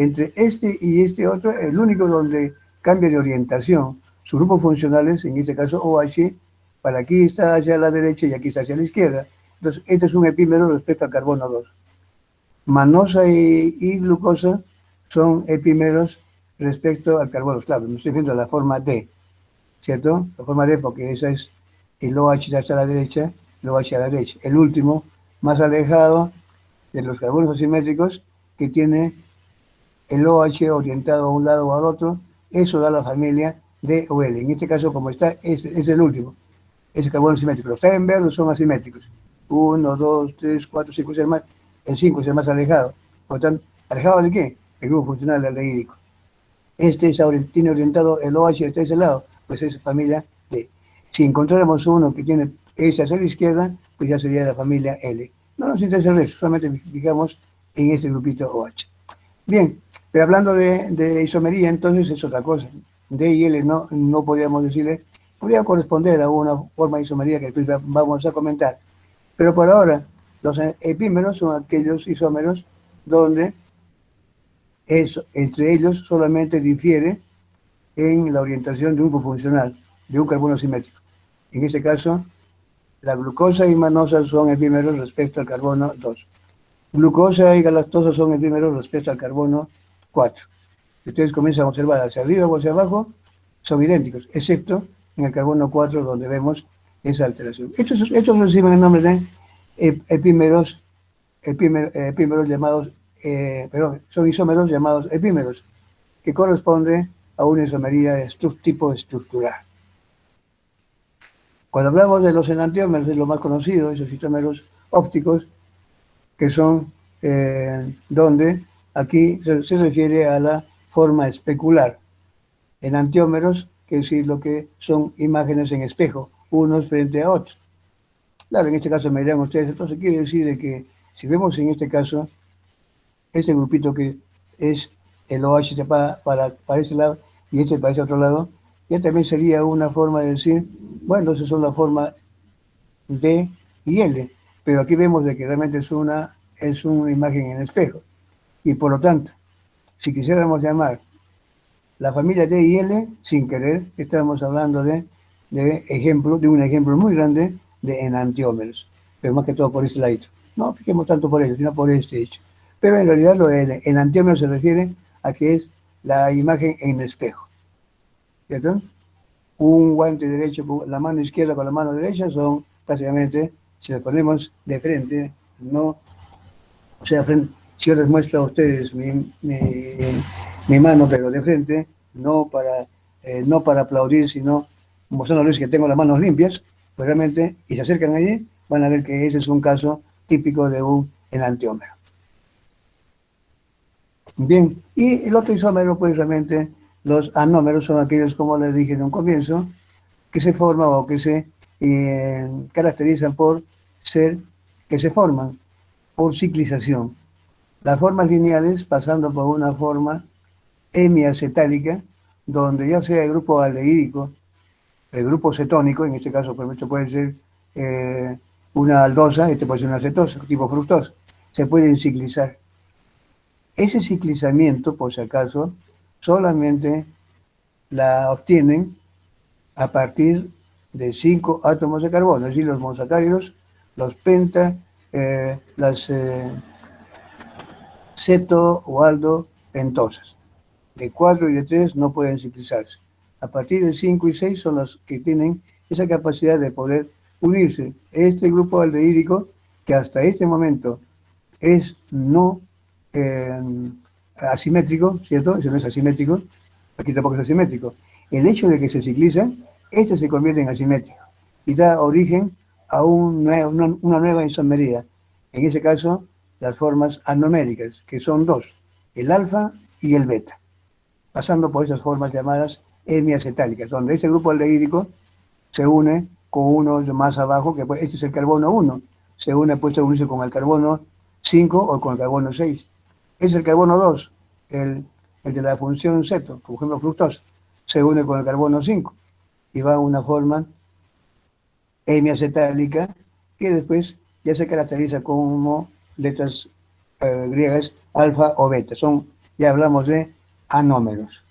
Entre este y este otro, el único donde cambia de orientación, sus grupos funcionales, en este caso OH, para aquí está hacia la derecha y aquí está hacia la izquierda. Entonces, este es un epímero respecto al carbono 2. Manosa y glucosa son epímeros respecto al carbono. Claro, me estoy viendo la forma D, ¿cierto? La forma D porque esa es el OH hacia la derecha, el OH a la derecha. El último, más alejado de los carbonos asimétricos, que tiene el OH orientado a un lado o al otro, eso da la familia D o L. En este caso, como está, es el último, es el carbono asimétrico. Los que están en verde son asimétricos. 1, 2, 3, 4, 5, el 5 es el más alejado. Por lo tanto, ¿alejado de qué? El grupo funcional aldehídico. Este tiene orientado el OH de ese lado, pues es familia D. Si encontráramos uno que tiene ese hacia la izquierda, pues ya sería la familia L. No nos interesa eso, solamente fijamos en este grupito OH. Bien, pero hablando de isomería, entonces es otra cosa. D y L no podríamos decirle, podría corresponder a una forma de isomería que después vamos a comentar. Pero por ahora, los epímeros son aquellos isómeros donde entre ellos solamente difiere en la orientación de un grupo funcional, de un carbono simétrico. En este caso, la glucosa y manosa son epímeros respecto al carbono 2. Glucosa y galactosa son epímeros respecto al carbono 4. Ustedes comienzan a observar hacia arriba o hacia abajo, son idénticos, excepto en el carbono 4 donde vemos esa alteración. Estos reciben el nombre de epímeros llamados, son isómeros llamados epímeros, que corresponde a una isomería de tipo estructural. Cuando hablamos de los enantiómeros, es lo más conocido, esos isómeros ópticos, que son donde aquí se refiere a la forma especular. Enantiómeros, que es decir, lo que son imágenes en espejo, unos frente a otros. Claro, en este caso me dirán ustedes, entonces quiere decir de que si vemos en este caso, este grupito que es el OH para ese lado y este para ese otro lado, ya también sería una forma de decir, bueno, esas son la forma D y L, pero aquí vemos de que realmente es una imagen en espejo. Y por lo tanto, si quisiéramos llamar la familia D y L, sin querer, estamos hablando de un ejemplo muy grande de enantiómeros, pero más que todo por este ladito. No fijemos tanto por ello, sino por este hecho. Pero en realidad lo de enantiómero se refiere a que es la imagen en espejo. ¿Cierto? Un guante derecho con la mano izquierda con la mano derecha son prácticamente, si las ponemos de frente, no, o sea, si yo les muestro a ustedes mi mano, pero de frente, no para aplaudir, sino mostrándoles que tengo las manos limpias, pues realmente, y se acercan allí, van a ver que ese es un caso típico de un enantiómero. Bien, y el otro isómero, pues realmente los anómeros son aquellos, como les dije en un comienzo, que se forman o que se caracterizan por que se forman por ciclización. Las formas lineales pasando por una forma hemiacetálica, donde ya sea el grupo aldehídico, el grupo cetónico, en este caso por puede ser una aldosa, este puede ser una cetosa, tipo fructosa, se pueden ciclizar. Ese ciclizamiento, por si acaso, solamente la obtienen a partir de 5 átomos de carbono, es decir, los monosacáridos, los penta, las ceto o aldo pentosas. De 4 y de 3 no pueden ciclizarse. A partir de 5 y 6 son los que tienen esa capacidad de poder unirse. Este grupo aldehídico, que hasta este momento es no asimétrico, ¿cierto? Ese no es asimétrico, aquí tampoco es asimétrico. El hecho de que se ciclizan, este se convierte en asimétrico y da origen a una nueva isomería. En ese caso, las formas anoméricas, que son dos, el alfa y el beta, pasando por esas formas llamadas hemiacetálicas, donde este grupo aldehídico se une con uno más abajo, que este es el carbono 1, se une, puede unirse con el carbono 5 o con el carbono 6. Es el carbono 2, el de la función ceto, por ejemplo fructosa, se une con el carbono 5 y va a una forma hemiacetálica que después ya se caracteriza como letras griegas alfa o beta. Son ya hablamos de anómeros.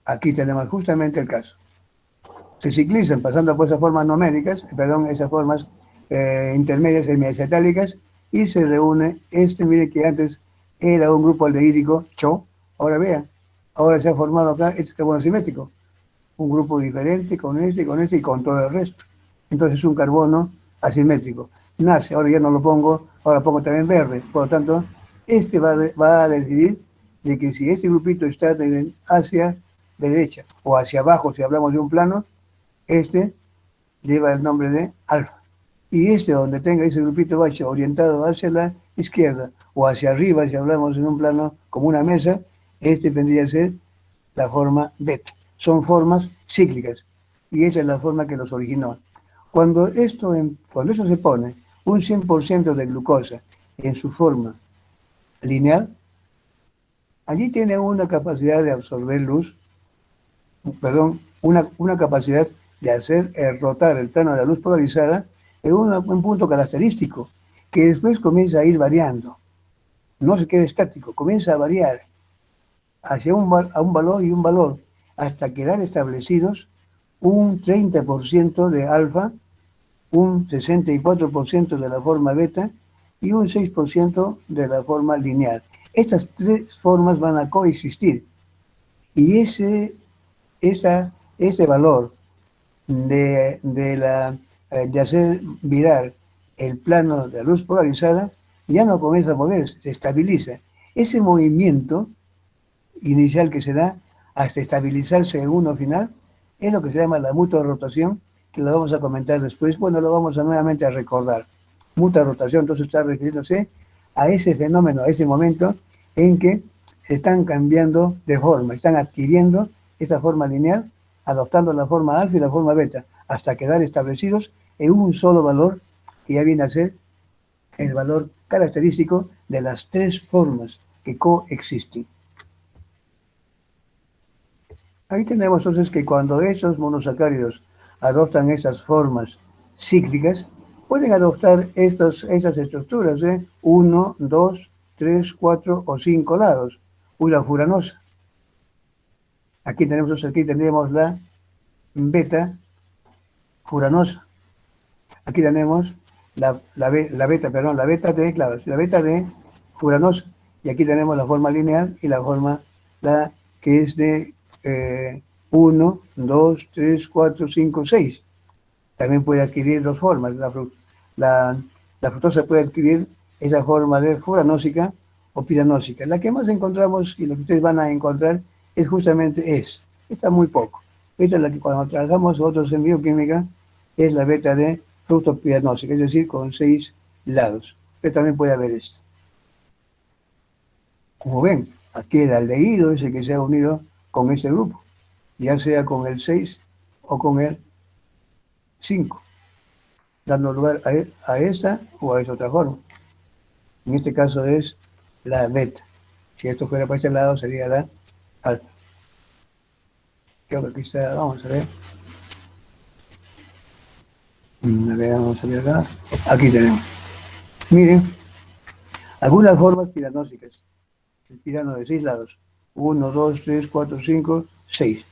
Aquí tenemos justamente el caso. Se ciclizan pasando por esas formas numéricas, perdón, esas formas intermedias semiacetálicas, y se reúne mire que antes era un grupo aldehídico, CHO, ahora vean, ahora se ha formado acá este carbono simétrico, un grupo diferente con este y con todo el resto. Entonces es un carbono asimétrico. Nace, ahora ya no lo pongo, ahora pongo también verde. Por lo tanto, va a decidir de que si este grupito está hacia derecha o hacia abajo, si hablamos de un plano, este lleva el nombre de alfa. Y donde tenga ese grupito bajo orientado hacia la izquierda o hacia arriba, si hablamos en un plano como una mesa, vendría a ser la forma beta. Son formas cíclicas y esa es la forma que los originó. Cuando eso se pone un 100% de glucosa en su forma lineal, allí tiene una capacidad de absorber luz, perdón, una capacidad de hacer rotar el plano de la luz polarizada en un punto característico, que después comienza a ir variando. No se queda estático, comienza a variar hacia un valor y un valor, hasta quedar establecidos un 30% de alfa, un 64% de la forma beta y un 6% de la forma lineal. Estas tres formas van a coexistir y ese valor de hacer virar el plano de la luz polarizada ya no comienza a moverse, se estabiliza. Ese movimiento inicial que se da hasta estabilizarse en uno final es lo que se llama la mutua rotación, que lo vamos a comentar después. Bueno, lo vamos nuevamente a recordar. Mutua rotación, entonces está refiriéndose a ese fenómeno, a ese momento en que se están cambiando de forma, están adquiriendo esa forma lineal, adoptando la forma alfa y la forma beta, hasta quedar establecidos en un solo valor, que ya viene a ser el valor característico de las tres formas que coexisten. Ahí tenemos entonces que cuando esos monosacáridos adoptan estas formas cíclicas, pueden adoptar estas estructuras de 1, 2, 3, 4 o 5 lados, una furanosa. Aquí tendríamos la beta furanosa. Aquí tenemos la beta de, claro, la beta de furanosa. Y aquí tenemos la forma lineal y la forma que es de 1, 2, 3, 4, 5, 6. También puede adquirir dos formas. La fructosa puede adquirir esa forma de furanósica o piranósica. La que más encontramos y lo que ustedes van a encontrar es justamente Está muy poco. Esta es la que cuando trabajamos nosotros en bioquímica es la beta de fructopiranósica, es decir, con 6 lados. Pero también puede haber esta. Como ven, aquí el aldehído es el que se ha unido con este grupo, ya sea con el 6 o con el 5, dando lugar a esta o a esta otra forma. En este caso es la beta. Si esto fuera para este lado sería la alfa. Creo que aquí está, vamos a ver. Vamos a ver acá. Aquí tenemos. Miren, algunas formas piranósicas. El pirano de 6 lados. 1, 2, 3, 4, 5, 6.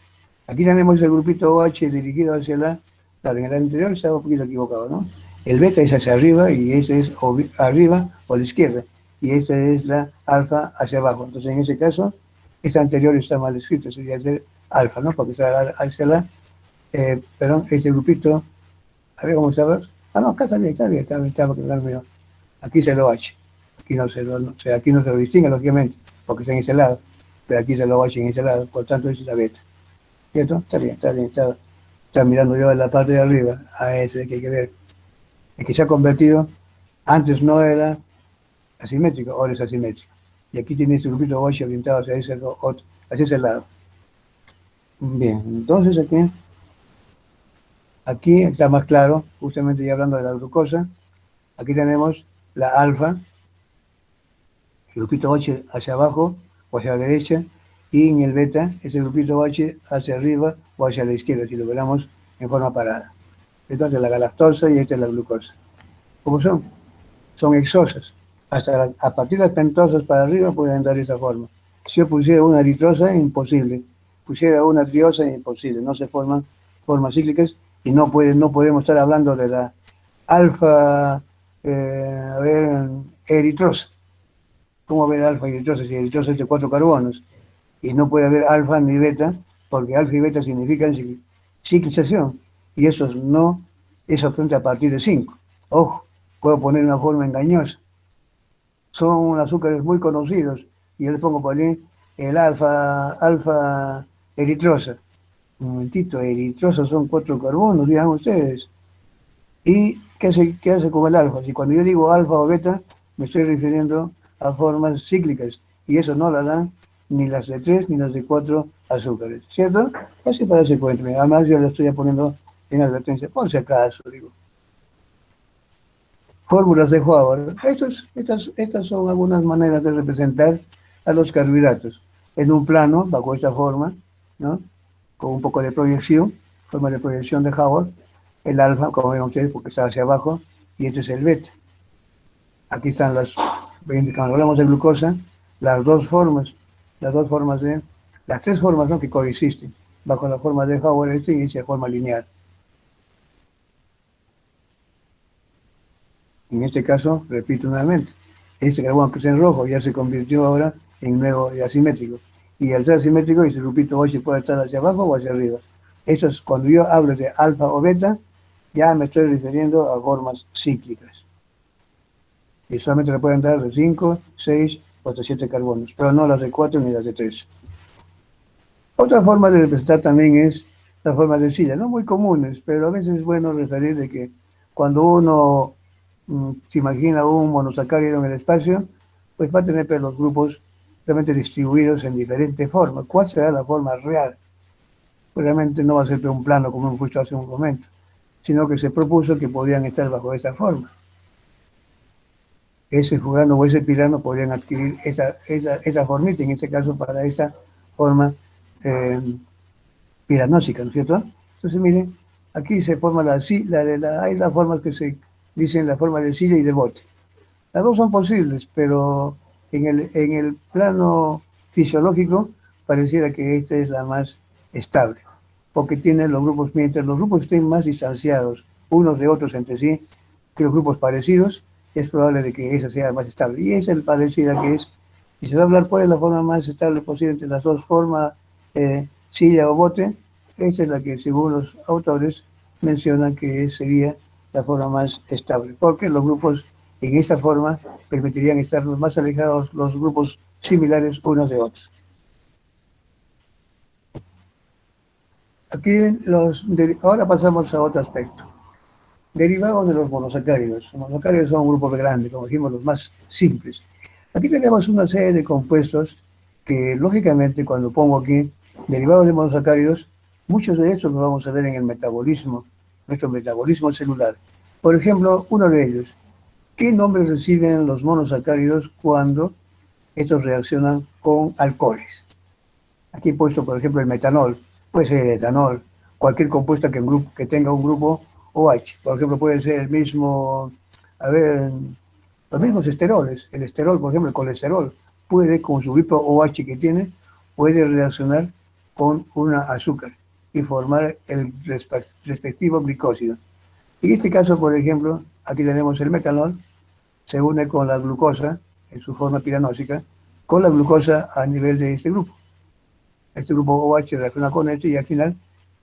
Aquí tenemos el grupito OH dirigido hacia claro, en el anterior estaba un poquito equivocado, ¿no? El beta es hacia arriba y este es arriba o a la izquierda. Y esta es la alfa hacia abajo. Entonces, en ese caso, esta anterior está mal escrito, sería el alfa, ¿no? Porque está hacia este grupito, a ver cómo estaba. Ah, no, acá está bien, porque aquí se lo OH. Aquí no se lo distingue, lógicamente, porque está en ese lado. Pero aquí se lo OH en ese lado, por tanto, esa es la beta. ¿Cierto? Está bien. Está mirando yo en la parte de arriba, a ese que hay que ver. El que se ha convertido, antes no era asimétrico, ahora es asimétrico. Y aquí tiene este grupito OH orientado hacia ese lado. Bien, entonces aquí está más claro, justamente ya hablando de la glucosa. Aquí tenemos la alfa, el grupito OH hacia abajo o hacia la derecha, y en el beta, ese grupito OH hacia arriba o hacia la izquierda, si lo veremos en forma parada. Entonces la galactosa y esta es la glucosa. ¿Cómo son? Son exosas. a partir de las pentosas para arriba pueden dar esa forma. Si yo pusiera una eritrosa, imposible. Pusiera una triosa, imposible. No se forman formas cíclicas y no podemos estar hablando de la alfa, eritrosa. ¿Cómo haber alfa y eritrosa si eritrosa es de 4 carbonos? Y no puede haber alfa ni beta, porque alfa y beta significan ciclización. Y eso no es obviamente a partir de 5. Ojo, puedo poner una forma engañosa. Son azúcares muy conocidos. Y yo les pongo por ahí el alfa eritrosa. Un momentito, eritrosa son 4 carbonos, digan ustedes. ¿Y qué hace con el alfa? Si cuando yo digo alfa o beta, me estoy refiriendo a formas cíclicas. Y eso no la dan ni las de 3 ni las de 4 azúcares. ¿Cierto? Así para ese cuento. Además yo le estoy poniendo en advertencia, por si acaso, digo. Fórmulas de Haber. Estas son algunas maneras de representar a los carbohidratos. En un plano, bajo esta forma, ¿no? Con un poco de proyección, forma de proyección de Haber. El alfa, como ven ustedes, porque está hacia abajo, y este es el beta. Aquí están cuando hablamos de glucosa, las tres formas, ¿no?, que coexisten, bajo la forma de Haber y esa forma lineal. En este caso, repito nuevamente, este carbono que está en rojo ya se convirtió ahora en nuevo y asimétrico. Y al ser asimétrico, y se repito, hoy se puede estar hacia abajo o hacia arriba. Esto es cuando yo hablo de alfa o beta, ya me estoy refiriendo a formas cíclicas. Y solamente le pueden dar de 5, 6 o hasta 7 carbonos, pero no las de 4 ni las de 3. Otra forma de representar también es la forma de silla, no muy comunes, pero a veces es bueno referir de que cuando uno se imagina un monosacárido en el espacio, pues va a tener los grupos realmente distribuidos en diferentes formas. ¿Cuál será la forma real? Pues realmente no va a ser un plano como hemos visto hace un momento, sino que se propuso que podrían estar bajo esta forma. Ese jugando o ese pirano podrían adquirir esa formita, en este caso para esa forma piranósica, ¿no es cierto? Entonces, miren, aquí se forma hay las formas que se dicen la forma de silla y de bote. Las dos son posibles, pero en el plano fisiológico pareciera que esta es la más estable, porque tiene los grupos, mientras los grupos estén más distanciados unos de otros entre sí, que los grupos parecidos, es probable de que esa sea más estable. Y esa es parecida que es, y se va a hablar cuál es la forma más estable posible entre las dos formas, silla o bote, esa es la que según los autores mencionan que sería la forma más estable, porque los grupos en esa forma permitirían estar más alejados los grupos similares unos de otros. Aquí ahora pasamos a otro aspecto. Derivados de los monosacáridos. Los monosacáridos son un grupo grande, como dijimos, los más simples. Aquí tenemos una serie de compuestos que, lógicamente, cuando pongo aquí derivados de monosacáridos, muchos de estos los vamos a ver en el metabolismo, nuestro metabolismo celular. Por ejemplo, uno de ellos, ¿qué nombre reciben los monosacáridos cuando estos reaccionan con alcoholes? Aquí he puesto, por ejemplo, el metanol, puede ser el etanol, cualquier compuesta que tenga un grupo OH. Por ejemplo, puede ser el mismo, los mismos esteroles. El esterol, por ejemplo, el colesterol, puede, con su grupo OH que tiene, puede reaccionar con una azúcar y formar el respectivo glicósido. En este caso, por ejemplo, aquí tenemos el metanol, se une con la glucosa, en su forma piranósica, con la glucosa a nivel de este grupo. Este grupo OH reacciona con este y al final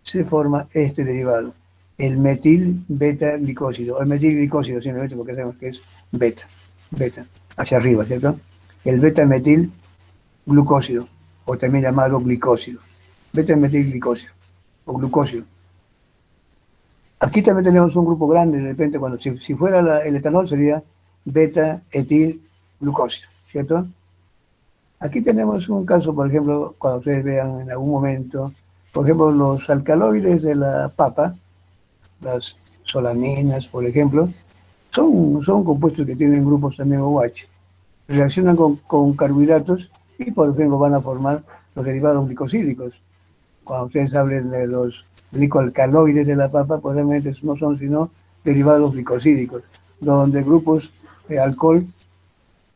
se forma este derivado, el metil beta glicósido, o el metil glicósido simplemente porque sabemos que es beta, hacia arriba, ¿cierto? El beta metil glucósido, o también llamado glicósido, beta metil glicósido, o glucósido. Aquí también tenemos un grupo grande, de repente, cuando si fuera el etanol sería beta etil glucósido, ¿cierto? Aquí tenemos un caso, por ejemplo, cuando ustedes vean en algún momento, por ejemplo, los alcaloides de la papa, las solaninas, por ejemplo, son compuestos que tienen grupos también OH. Reaccionan con carbohidratos y, por ejemplo, van a formar los derivados glicosídicos. Cuando ustedes hablen de los glicoalcaloides de la papa, pues realmente no son sino derivados glicosídicos, donde grupos de alcohol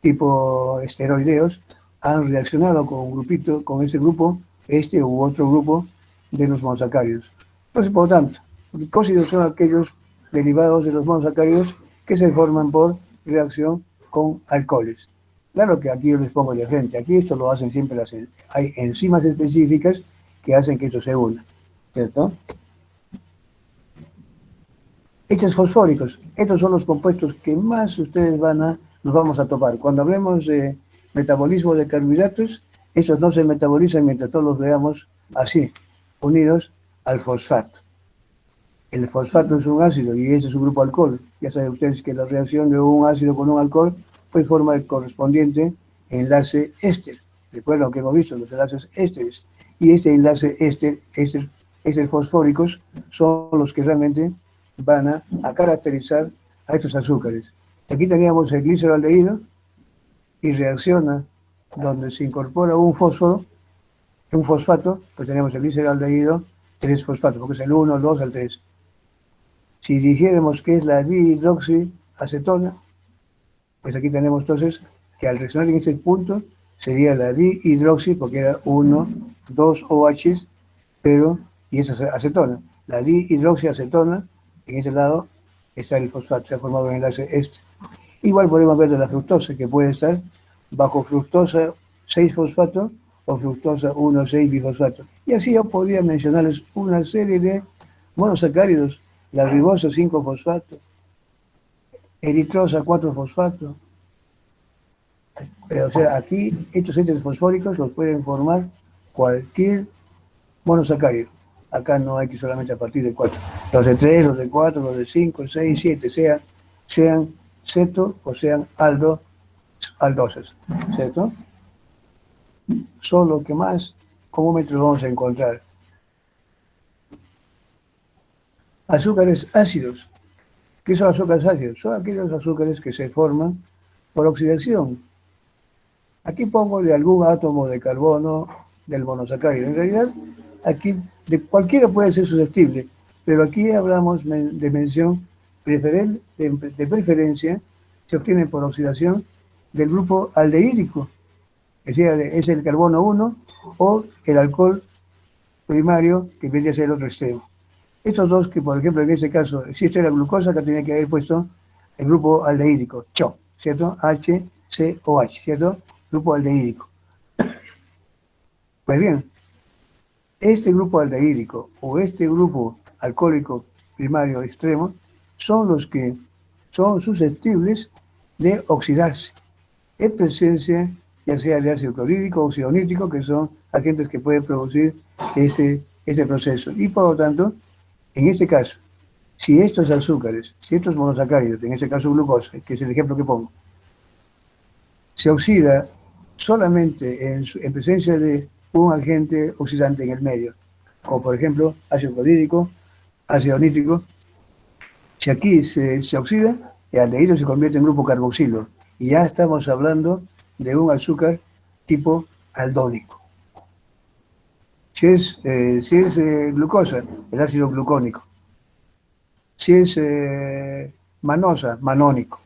tipo esteroideos han reaccionado con un grupito, con este grupo, este u otro grupo de los monosacáridos. Entonces, por lo tanto, glicósidos son aquellos derivados de los monosacáridos que se forman por reacción con alcoholes. Claro que aquí yo les pongo de frente, aquí esto lo hacen siempre hay enzimas específicas que hacen que esto se una, ¿cierto? Hechos fosfóricos, estos son los compuestos que más nos vamos a topar. Cuando hablemos de metabolismo de carbohidratos, estos no se metabolizan mientras todos los veamos así, unidos al fosfato. El fosfato es un ácido y ese es un grupo alcohol. Ya saben ustedes que la reacción de un ácido con un alcohol pues forma el correspondiente enlace éster. Recuerden lo que hemos visto, los enlaces ésteres. Y este enlace éster fosfóricos son los que realmente van a caracterizar a estos azúcares. Aquí teníamos el gliceraldehído y reacciona donde se incorpora un fosfato, pues tenemos el gliceraldehído 3-fosfato, porque es el 1, el 2, el 3. Si dijéramos que es la dihidroxiacetona, pues aquí tenemos entonces que al reaccionar en ese punto sería la dihidroxi, porque era 1, 2 OH, y esa es acetona. La dihidroxiacetona, en ese lado está el fosfato, se ha formado un enlace este. Igual podemos ver de la fructosa, que puede estar bajo fructosa 6-fosfato o fructosa 1,6-bifosfato. Y así yo podría mencionarles una serie de monosacáridos, la ribosa 5-fosfato, eritrosa 4-fosfato. O sea, aquí estos ésteres fosfóricos los pueden formar cualquier monosacárido. Acá no hay que solamente a partir de 4. Los de 3, los de 4, los de 5, 6, 7, sean ceto o sean aldosas, ¿cierto? Son lo que más comúnmente los vamos a encontrar. Azúcares ácidos. ¿Qué son azúcares ácidos? Son aquellos azúcares que se forman por oxidación. Aquí pongo de algún átomo de carbono del monosacárido. En realidad, aquí de cualquiera puede ser susceptible, pero aquí hablamos de mención de preferencia, se obtiene por oxidación del grupo aldehídico, es decir, es el carbono 1 o el alcohol primario que vendría a ser el otro extremo. Estos dos que, por ejemplo, en este caso, si esto era glucosa, que tenía que haber puesto el grupo aldehídico, CHO, ¿cierto? HCOH, ¿cierto? Grupo aldehídico. Pues bien, este grupo aldehídico o este grupo alcohólico primario extremo son los que son susceptibles de oxidarse en presencia ya sea de ácido clorhídrico o óxido nítrico, que son agentes que pueden producir este proceso. Y por lo tanto, en este caso, si estos azúcares, si estos monosacáridos, en este caso glucosa, que es el ejemplo que pongo, se oxida solamente en presencia de un agente oxidante en el medio, como por ejemplo ácido clorhídrico, ácido nítrico, si aquí se oxida, el aldehído se convierte en grupo carboxilo, y ya estamos hablando de un azúcar tipo aldónico. Si es glucosa, el ácido glucónico. Si es manosa, manónico.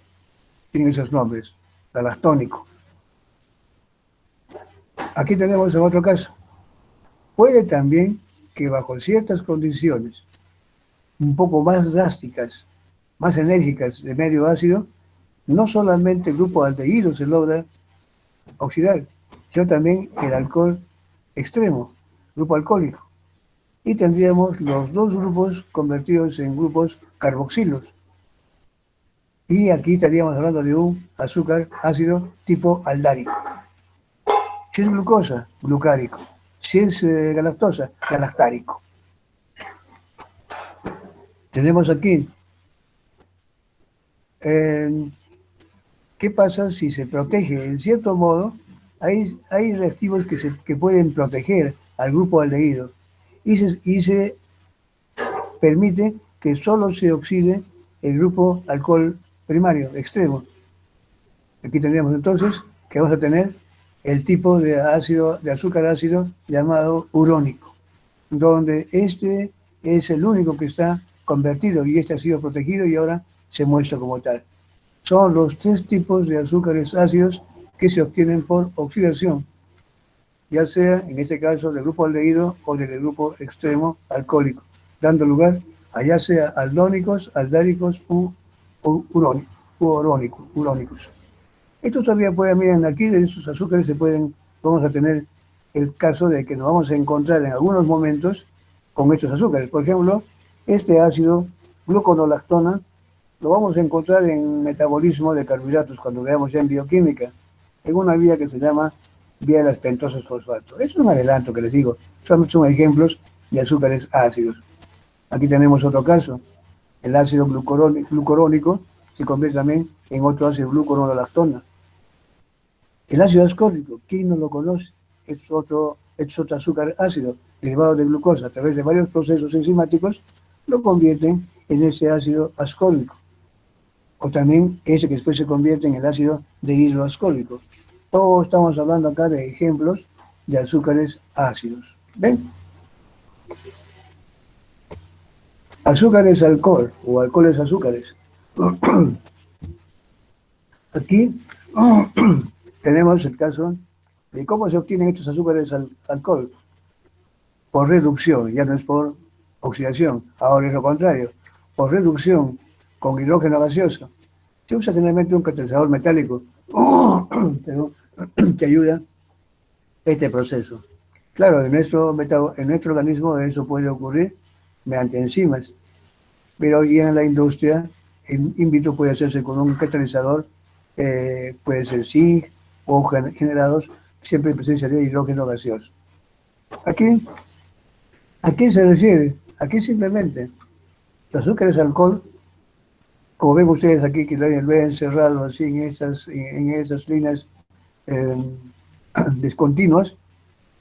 Tienen esos nombres. Galactónico. Aquí tenemos en otro caso. Puede también que bajo ciertas condiciones un poco más drásticas, más enérgicas de medio ácido, no solamente el grupo aldehído se logra oxidar, sino también el alcohol extremo, grupo alcohólico. Y tendríamos los dos grupos convertidos en grupos carboxilos. Y aquí estaríamos hablando de un azúcar ácido tipo aldárico. Si es glucosa, glucárico. Si es galactosa, galactárico. Tenemos aquí, ¿qué pasa si se protege? En cierto modo, hay reactivos que pueden proteger al grupo aldehído y se permite que solo se oxide el grupo alcohol primario, extremo. Aquí tendríamos entonces que vamos a tener el tipo de azúcar ácido llamado urónico, donde este es el único que está convertido y este ha sido protegido y ahora se muestra como tal. son los tres tipos de azúcares ácidos que se obtienen por oxidación, ya sea en este caso del grupo aldehído o del grupo extremo alcohólico, dando lugar a ya sea aldónicos, aldáricos urónicos. Esto todavía puede, miren, aquí de estos azúcares vamos a tener el caso de que nos vamos a encontrar en algunos momentos con estos azúcares. Por ejemplo, este ácido gluconolactona lo vamos a encontrar en metabolismo de carbohidratos cuando veamos ya en bioquímica, en una vía que se llama vía de las pentosas fosfato. Es un adelanto que les digo, son ejemplos de azúcares ácidos. Aquí tenemos otro caso, el ácido glucurónico se convierte también en otro ácido gluconolactona. El ácido ascórbico, ¿quién no lo conoce? Es otro azúcar ácido derivado de glucosa a través de varios procesos enzimáticos, lo convierten en ese ácido ascórbico. O también ese que después se convierte en el ácido dehidroascórbico. Todos estamos hablando acá de ejemplos de azúcares ácidos. ¿Ven? Azúcares alcohol o alcoholes azúcares. Aquí tenemos el caso de cómo se obtienen estos azúcares alcohol. Por reducción, ya no es por oxidación, ahora es lo contrario. Por reducción con hidrógeno gaseoso. Se usa generalmente un catalizador metálico que ayuda a este proceso. Claro, en nuestro organismo eso puede ocurrir mediante enzimas, pero ya en la industria, in vitro puede hacerse con un catalizador, puede ser zinc o generados siempre en presencia de hidrógeno gaseoso. Aquí, ¿a qué se refiere? Aquí simplemente los azúcares alcohol, como ven ustedes aquí que lo he encerrado así en esas líneas discontinuas,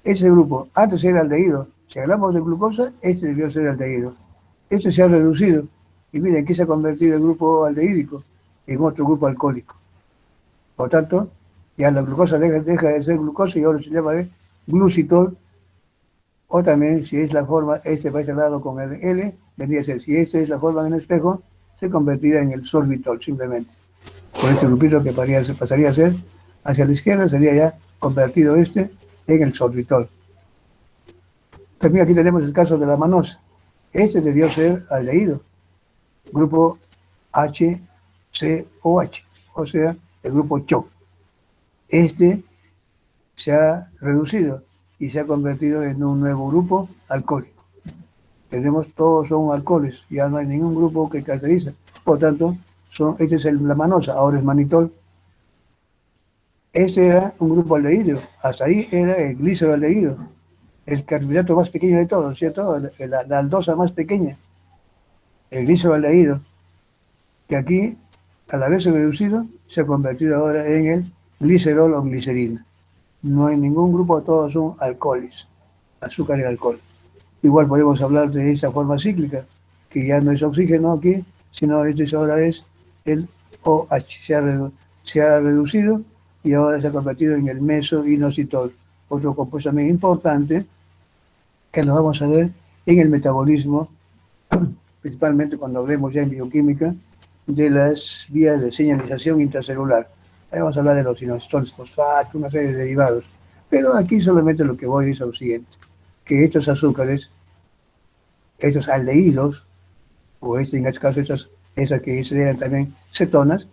ese grupo antes era aldehído. Si hablamos de glucosa, este debió ser aldehído. Este se ha reducido. Y miren, ¿qué se ha convertido el grupo aldehídico? En otro grupo alcohólico. Por tanto, ya la glucosa deja de ser glucosa y ahora se llama de glucitol. O también, si es la forma, este va lado con el L, vendría a ser, si esta es la forma en el espejo, se convertirá en el sorbitol, simplemente. Con este grupito que pasaría a ser hacia la izquierda, sería ya convertido este en el sorbitol. También aquí tenemos el caso de la manosa. Este debió ser aldehído, grupo HCOH, o sea, el grupo CHO. Este se ha reducido y se ha convertido en un nuevo grupo alcohólico. Todos son alcoholes, ya no hay ningún grupo que caracteriza. Por tanto, este es la manosa, ahora es manitol. Este era un grupo aldehído, hasta ahí era el gliceraldehído, el carbohidrato más pequeño de todos, ¿cierto? La aldosa más pequeña, el gliceraldehído, que aquí, al haberse reducido, se ha convertido ahora en el glicerol o glicerina. No hay ningún grupo, todos son alcoholes, azúcar y alcohol. Igual podemos hablar de esta forma cíclica, que ya no es oxígeno aquí, sino ahora es el OH, se ha reducido y ahora se ha convertido en el mesoinositol, otro compuesto también importante que lo vamos a ver en el metabolismo, principalmente cuando hablemos ya en bioquímica de las vías de señalización intracelular. Ahí vamos a hablar de los inositones fosfato, una serie de derivados. Pero aquí solamente lo que voy es a lo siguiente, que estos azúcares, estos aldehídos, o en este caso esas que se eran también cetonas,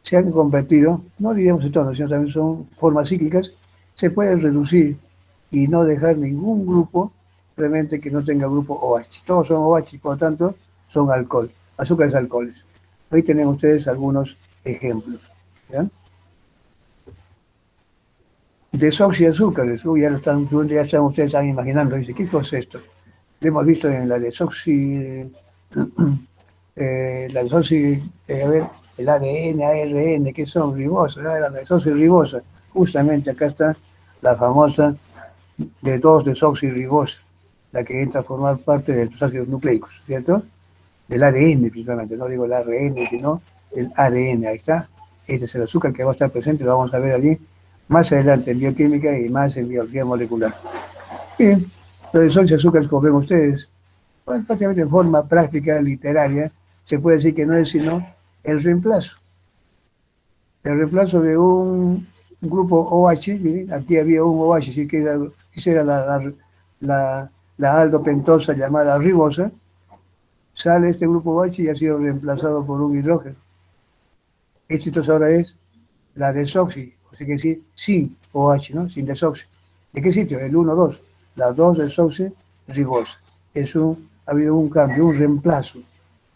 se han convertido, no diríamos cetonas, sino también son formas cíclicas, se pueden reducir y no dejar ningún grupo realmente que no tenga grupo OH. Todos son OH, por lo tanto, son alcohol, azúcares alcoholes. Ahí tienen ustedes algunos ejemplos. ¿Ya? Desoxiazúcares, ya están ustedes imaginando, dice, ¿qué cosa es esto? Lo hemos visto en la a ver, el ADN, ARN, que son ribosas, la desoxirribosa. Justamente acá está la famosa de 2-desoxirribosa, la que entra a formar parte de los ácidos nucleicos, ¿cierto? Del ADN principalmente, no digo el ARN, sino el ADN, ahí está. Este es el azúcar que va a estar presente, lo vamos a ver allí más adelante en bioquímica y más en biología molecular. Bien, los desoxiazúcares, como ven ustedes, pues, prácticamente en forma práctica, literaria, se puede decir que no es sino el reemplazo El reemplazo de un grupo OH, miren, aquí había un OH, sí que era la aldopentosa llamada ribosa, sale este grupo OH y ha sido reemplazado por un hidrógeno. Este entonces ahora es la desoxi, o sea que decir sin OH, ¿no? Sin desoxi. ¿De qué sitio? El 1,2. La 2-desoxi ribosa. Ha habido un cambio, un reemplazo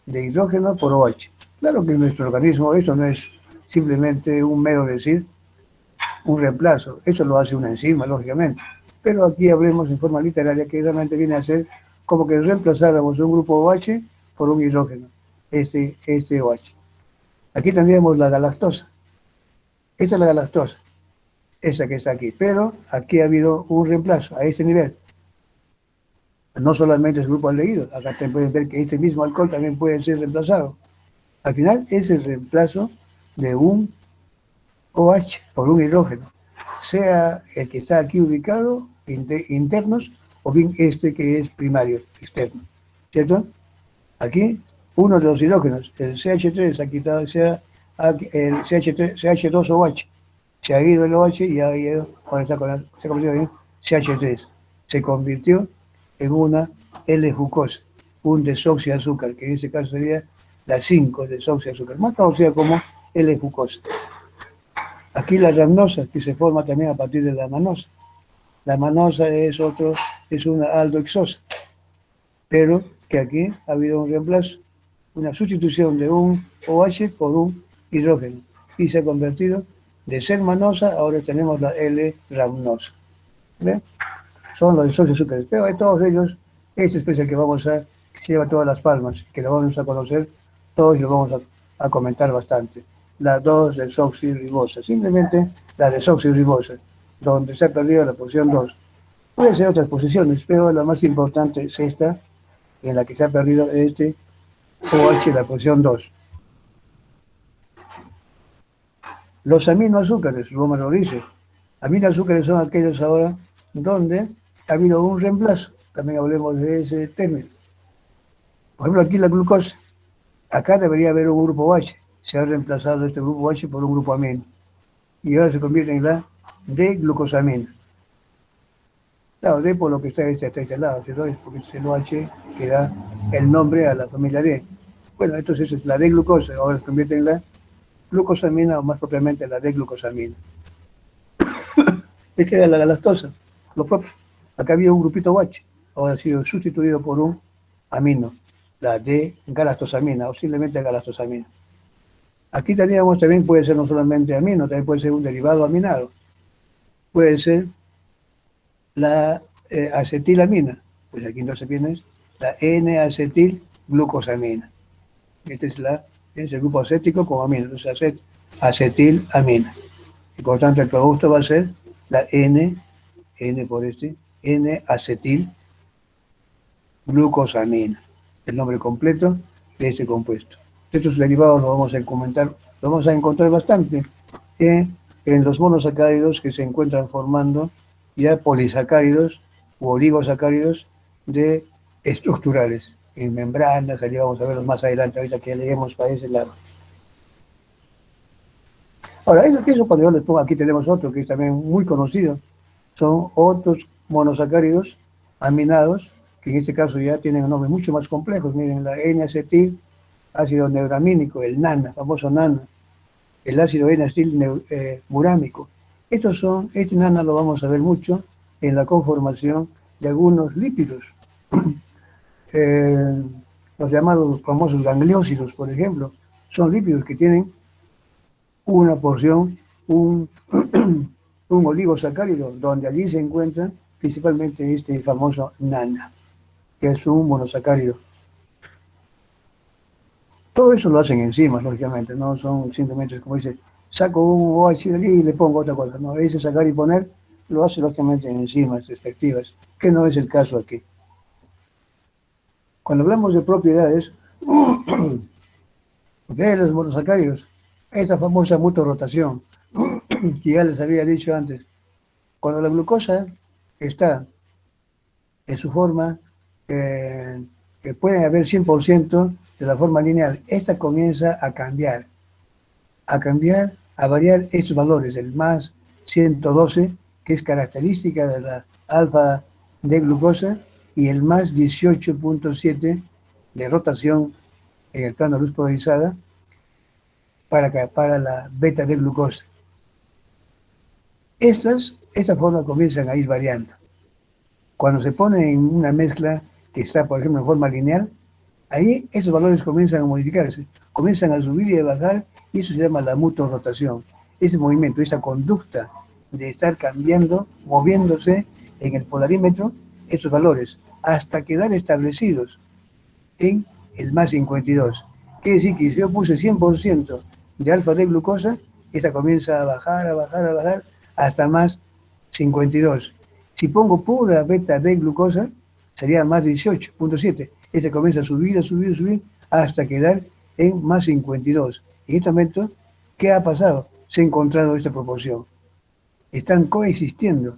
de hidrógeno por OH. Claro que en nuestro organismo esto no es simplemente un mero decir, un reemplazo. Esto lo hace una enzima, lógicamente. Pero aquí hablemos en forma literaria que realmente viene a ser como que reemplazáramos un grupo OH por un hidrógeno, este OH. Aquí tendríamos la galactosa. Esta es la galactosa, esa que está aquí. Pero aquí ha habido un reemplazo a este nivel. No solamente es grupo aldehído, acá te pueden ver que este mismo alcohol también puede ser reemplazado. Al final es el reemplazo de un OH por un hidrógeno, sea el que está aquí ubicado, internos, o bien este que es primario, externo. ¿Cierto? Aquí, uno de los hidrógenos, el CH3, ha quitado el CH2OH, se ha ido el OH y ahora se convirtió en CH3. Se convirtió en una L-glucosa, un desoxiazúcar, que en este caso sería la 5-desoxiazúcar, más conocida como L-glucosa. Aquí la rhamnosa, que se forma también a partir de la manosa. La manosa es una aldohexosa, pero que aquí ha habido un reemplazo, una sustitución de un OH por un hidrógeno, y se ha convertido de ser manosa, ahora tenemos la L-rhamnosa. ¿Ven? Son los desoxiazúcares, pero de todos ellos, esta especie que se lleva todas las palmas, que lo vamos a conocer todos y lo vamos a comentar bastante. La 2-desoxirribosa, simplemente la desoxirribosa, donde se ha perdido la posición 2. Puede ser otras posiciones, pero la más importante es esta, en la que se ha perdido este OH, la posición 2. Los aminoazúcares, Roma lo dice. Aminoazúcares son aquellos ahora donde ha habido un reemplazo. También hablemos de ese término. Por ejemplo, aquí la glucosa. Acá debería haber un grupo OH. Se ha reemplazado este grupo OH por un grupo amino. Y ahora se convierte en la D-glucosamina. Claro, D por lo que está este lado, ¿cierto? Es porque es el OH que da el nombre a la familia D. Bueno, entonces es la D-glucosa, ahora se convierte en la glucosamina, o más propiamente la D-glucosamina. Es que era la galactosa, lo propio. Acá había un grupito OH, ahora ha sido sustituido por un amino, la D-galactosamina, o simplemente galactosamina. Aquí teníamos también, puede ser no solamente amino, también puede ser un derivado aminado. Puede ser la acetilamina, pues aquí entonces viene la N-acetilglucosamina. Este es el grupo acético con amino, entonces acetilamina. Y por tanto el producto va a ser la N por N-acetilglucosamina, el nombre completo de este compuesto. Estos derivados los vamos a encontrar bastante en los monosacáridos que se encuentran formando ya polisacáridos u oligosacáridos estructurales, en membranas. Allí vamos a verlos más adelante, ahorita que leemos para ese lado. Ahora, eso cuando yo les pongo, aquí tenemos otro que es también muy conocido, son otros monosacáridos aminados, que en este caso ya tienen nombres mucho más complejos. Miren, la N-acetil, ácido neuramínico, el NANA, famoso NANA, el ácido N-acetil murámico. Este NANA lo vamos a ver mucho en la conformación de algunos lípidos, los llamados famosos gangliósidos, por ejemplo, son lípidos que tienen una porción, un oligosacárido, donde allí se encuentra principalmente este famoso NANA, que es un monosacárido. Todo eso lo hacen enzimas, lógicamente, no son simplemente, como dice, saco un OH y le pongo otra cosa. No, ese sacar y poner lo hace lógicamente en enzimas respectivas, que no es el caso aquí. Cuando hablamos de propiedades de los monosacáridos, esta famosa mutorrotación, que ya les había dicho antes, cuando la glucosa está en su forma, que puede haber 100% de la forma lineal, esta comienza a cambiar a variar estos valores, el más 112, que es característica de la alfa de glucosa, y el más 18.7 de rotación en el plano de luz polarizada para la beta de glucosa. Estas formas comienzan a ir variando. Cuando se pone en una mezcla que está, por ejemplo, en forma lineal, ahí esos valores comienzan a modificarse, comienzan a subir y a bajar, y eso se llama la mutorrotación. Ese movimiento, esa conducta de estar cambiando, moviéndose en el polarímetro, esos valores, hasta quedar establecidos en el más 52. Quiere decir que si yo puse 100% de alfa de glucosa, esta comienza a bajar, a bajar, a bajar, hasta más 52. Si pongo pura beta de glucosa, sería más 18.7. Este comienza a subir, a subir, a subir, hasta quedar en más 52. En este momento, ¿qué ha pasado? Se ha encontrado esta proporción. Están coexistiendo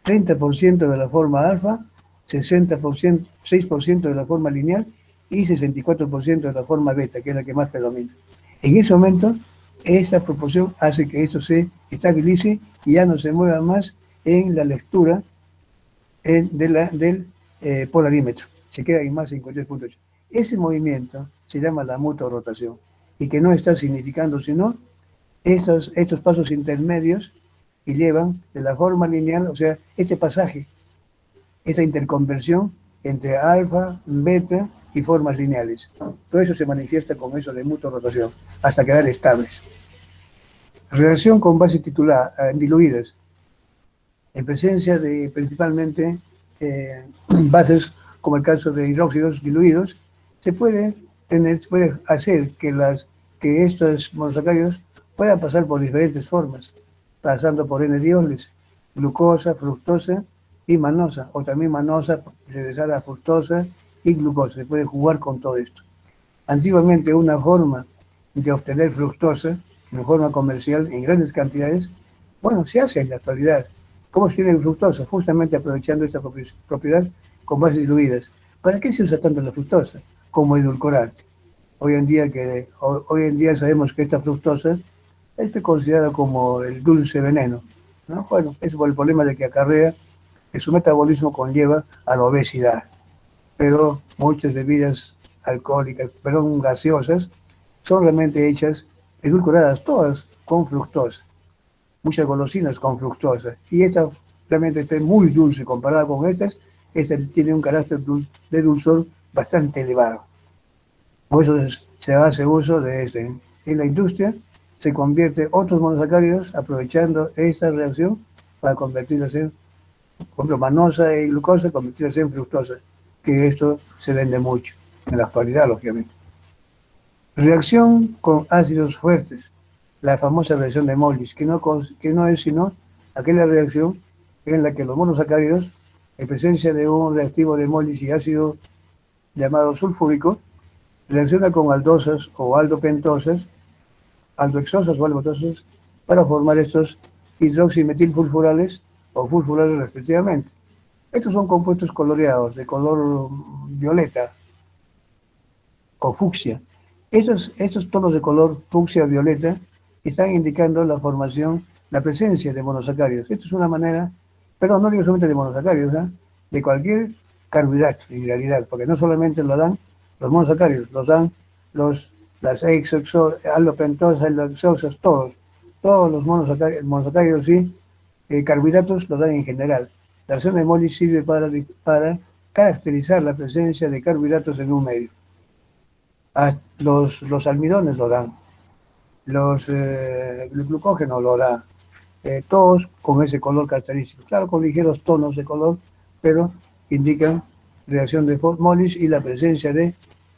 30% de la forma alfa, 60%, 6% de la forma lineal y 64% de la forma beta, que es la que más predomina. En ese momento, esa proporción hace que esto se estabilice y ya no se mueva más en la lectura del polarímetro. Se queda en más 53.8. Ese movimiento se llama la mutorrotación y que no está significando sino estos pasos intermedios que llevan de la forma lineal, o sea, este pasaje, esta interconversión entre alfa, beta y formas lineales. Todo eso se manifiesta con eso de mutorrotación, hasta quedar estables. Relación con bases diluidas, en presencia de principalmente bases como el caso de hidróxidos diluidos, se puede hacer que estos monosacáridos puedan pasar por diferentes formas, pasando por N-dioles, glucosa, fructosa y manosa, o también manosa, regresar a fructosa y glucosa. Se puede jugar con todo esto. Antiguamente una forma de obtener fructosa, en forma comercial, en grandes cantidades, bueno, se hace en la actualidad. ¿Cómo se tiene fructosa? Justamente aprovechando esta propiedad con bases diluidas. ¿Para qué se usa tanto la fructosa? Como edulcorante. Hoy en día sabemos que esta fructosa es considerada como el dulce veneno, ¿no? Bueno, es por el problema de que acarrea, que su metabolismo conlleva a la obesidad. Pero muchas bebidas alcohólicas, gaseosas, son realmente hechas, edulcoradas todas con fructosa. Muchas golosinas con fructosa. Y esta realmente está muy dulce comparada con estas. Esta tiene un carácter de dulzor bastante elevado. Por eso se hace uso de este. En la industria se convierte otros monosacáridos aprovechando esta reacción para convertirlos en, por ejemplo, manosa y glucosa, convertirlos en fructosa, que esto se vende mucho, en la actualidad, lógicamente. Reacción con ácidos fuertes, la famosa reacción de Mollis, que no es sino aquella reacción en la que los monosacáridos, en presencia de un reactivo de Mollis y ácido llamado sulfúrico, reacciona con aldosas o aldopentosas, aldohexosas o aldopentosas, para formar estos hidroximetilfurfurales o furfurales respectivamente. Estos son compuestos coloreados de color violeta o fucsia. Estos tonos de color fucsia o violeta están indicando la formación, la presencia de monosacáridos. Esto es una manera, pero no digo solamente de monosacáridos, ¿eh? De cualquier carbohidrato en realidad, porque no solamente lo dan los monosacáridos, los dan las aldopentosas, aldohexosas, todos los monosacáridos y carbohidratos los dan en general. La reacción de Mollis sirve para caracterizar la presencia de carbohidratos en un medio. Los almidones lo dan, el glucógeno lo da, todos con ese color característico, claro, con ligeros tonos de color, pero indican reacción de Mollis y la presencia de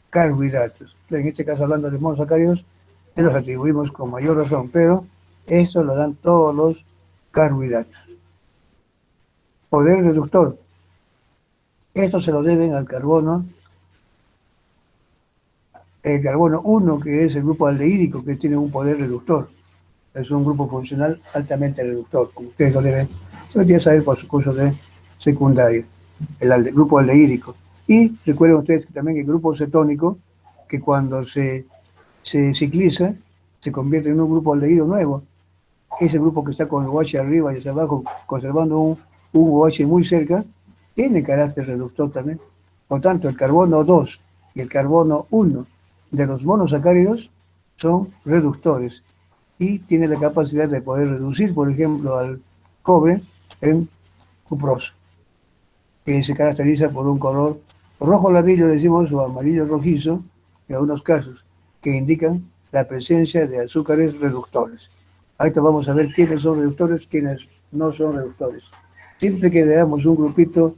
carbohidratos. En este caso, hablando de monosacáridos, los atribuimos con mayor razón, pero esto lo dan todos los carbohidratos. Poder reductor. Esto se lo deben al carbono. El carbono 1, que es el grupo aldehídico, que tiene un poder reductor. Es un grupo funcional altamente reductor, como ustedes lo deben saber por su curso de secundaria, el grupo aldehídico. Y recuerden ustedes también que el grupo cetónico, que cuando se cicliza, se convierte en un grupo aldehído nuevo, ese grupo que está con el OH arriba y hacia abajo, conservando un OH muy cerca, tiene carácter reductor también. Por tanto, el carbono 2 y el carbono 1 de los monosacáridos son reductores y tiene la capacidad de poder reducir, por ejemplo, al cobre en cuproso, que se caracteriza por un color rojo ladrillo, decimos, o amarillo rojizo, en algunos casos, que indican la presencia de azúcares reductores. Ahorita vamos a ver quiénes son reductores, quiénes no son reductores. Siempre que veamos un grupito,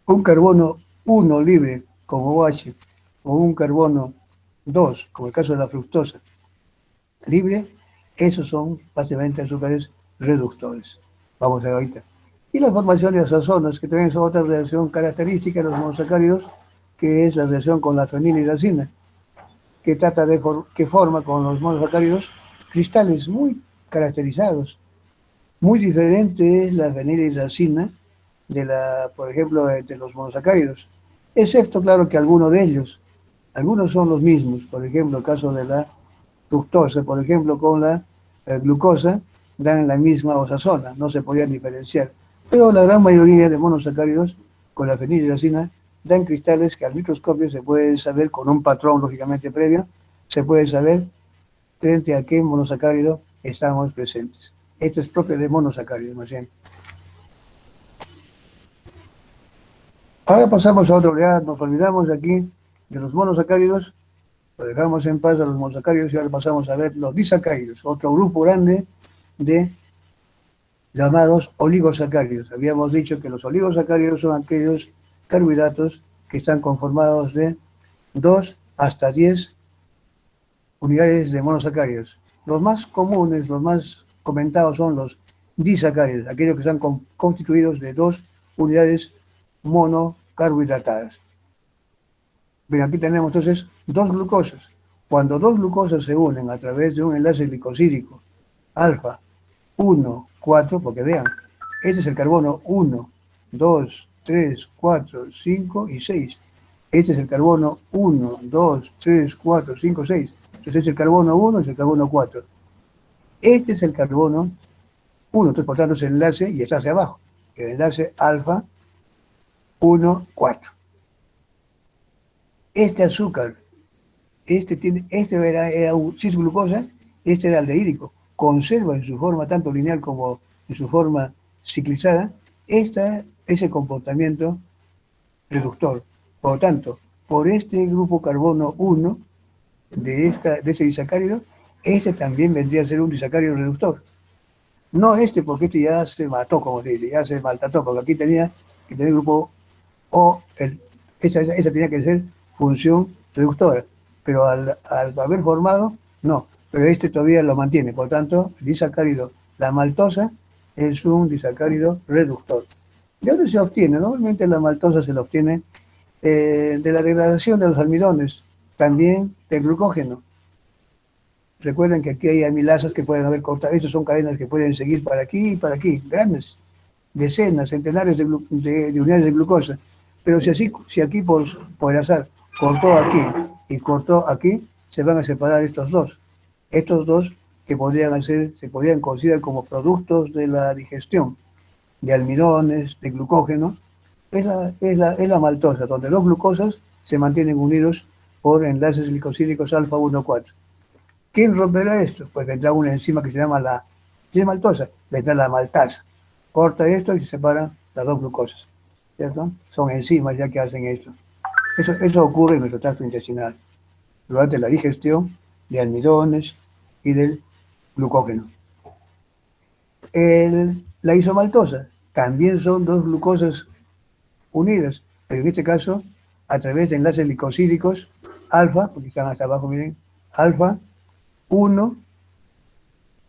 un carbono 1 libre, como OH, o un carbono 2, como el caso de la fructosa, libre, esos son básicamente azúcares reductores. Vamos a ver ahorita. Y la formación de azazonas, que también es otra reacción característica de los monosacáridos, que es la reacción con la fenilhidrazina, que trata de que forma con los monosacáridos cristales muy caracterizados. Muy diferente es la fenilhidrazina de la, por ejemplo, de los monosacáridos, excepto, claro, que algunos de ellos, algunos son los mismos, por ejemplo, el caso de la fructosa, por ejemplo, con la glucosa, dan la misma osazona, no se podían diferenciar. Pero la gran mayoría de monosacáridos con la fenilhidrazina dan cristales que al microscopio se puede saber, con un patrón lógicamente previo, se puede saber frente a qué monosacárido estamos presentes. Esto es propio de monosacáridos, más bien. Ahora pasamos a otro, ya nos olvidamos aquí de los monosacáridos, lo dejamos en paz a los monosacáridos y ahora pasamos a ver los disacáridos, otro grupo grande de llamados oligosacáridos. Habíamos dicho que los oligosacáridos son aquellos carbohidratos que están conformados de 2 hasta 10 unidades de monosacáridos. Los más comunes, los más comentados son los disacáridos, aquellos que están constituidos de 2 unidades monocarbohidratadas. Bien, aquí tenemos entonces 2 glucosas. Cuando 2 glucosas se unen a través de un enlace glicosídico alfa 1, 4, porque vean, este es el carbono 1, 2, 3, 4, 5 y 6. Este es el carbono 1, 2, 3, 4, 5, 6. Entonces es el carbono 1 y el carbono 4. Este es el carbono 1, entonces por tanto es el enlace y está hacia abajo. El enlace alfa 1, 4. Este azúcar, este era cis-glucosa, este era aldehídico, conserva en su forma tanto lineal como en su forma ciclizada ese comportamiento reductor. Por lo tanto, por este grupo carbono 1 de ese disacárido, este también vendría a ser un disacárido reductor. No este, porque este ya se mató, como se dice, ya se maltrató, porque aquí tenía que tener el grupo O, esa tenía que ser función reductora, pero al haber formado, no, pero este todavía lo mantiene, por tanto, el disacárido, la maltosa, es un disacárido reductor. ¿De dónde se obtiene? Normalmente la maltosa se la obtiene de la degradación de los almidones, también del glucógeno. Recuerden que aquí hay amilasas que pueden haber cortado, estas son cadenas que pueden seguir para aquí y para aquí, grandes, decenas, centenares de unidades de glucosa. Pero si aquí por el azar cortó aquí y cortó aquí, se van a separar estos dos. Estos dos que se podrían considerar como productos de la digestión de almidones, de glucógeno, es la maltosa, donde dos glucosas se mantienen unidos por enlaces glicosídicos alfa 1,4. ¿Quién romperá esto? Pues vendrá una enzima que se llama ¿qué es maltosa? Vendrá la maltasa. Corta esto y se separan las dos glucosas. ¿Cierto? Son enzimas ya que hacen esto. Eso ocurre en nuestro tracto intestinal, durante la digestión de almidones y del glucógeno. La isomaltosa también son dos glucosas unidas, pero en este caso a través de enlaces glicosídicos alfa, porque están hasta abajo, miren, alfa 1,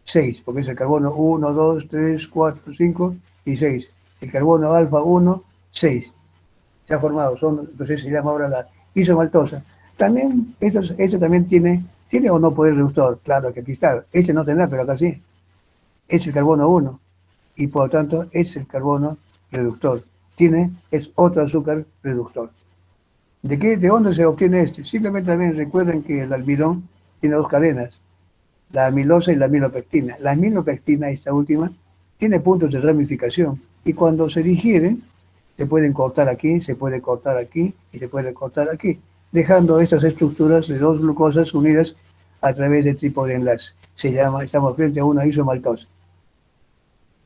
6, porque es el carbono 1, 2, 3, 4, 5 y 6. El carbono alfa 1, 6. Se ha formado, entonces se llama ahora la isomaltosa. También, esto también tiene o no poder reductor, claro que aquí está, este no tendrá, pero acá sí. Es el carbono 1 y por lo tanto es el carbono reductor. Es otro azúcar reductor. ¿De dónde se obtiene este? Simplemente también recuerden que el almidón tiene dos cadenas. la amilosa y la amilopectina. La amilopectina, esta última, tiene puntos de ramificación y cuando se digieren, se pueden cortar aquí, se puede cortar aquí y se puede cortar aquí, dejando estas estructuras de dos glucosas unidas a través de tipo de enlace. Estamos frente a una isomaltosa.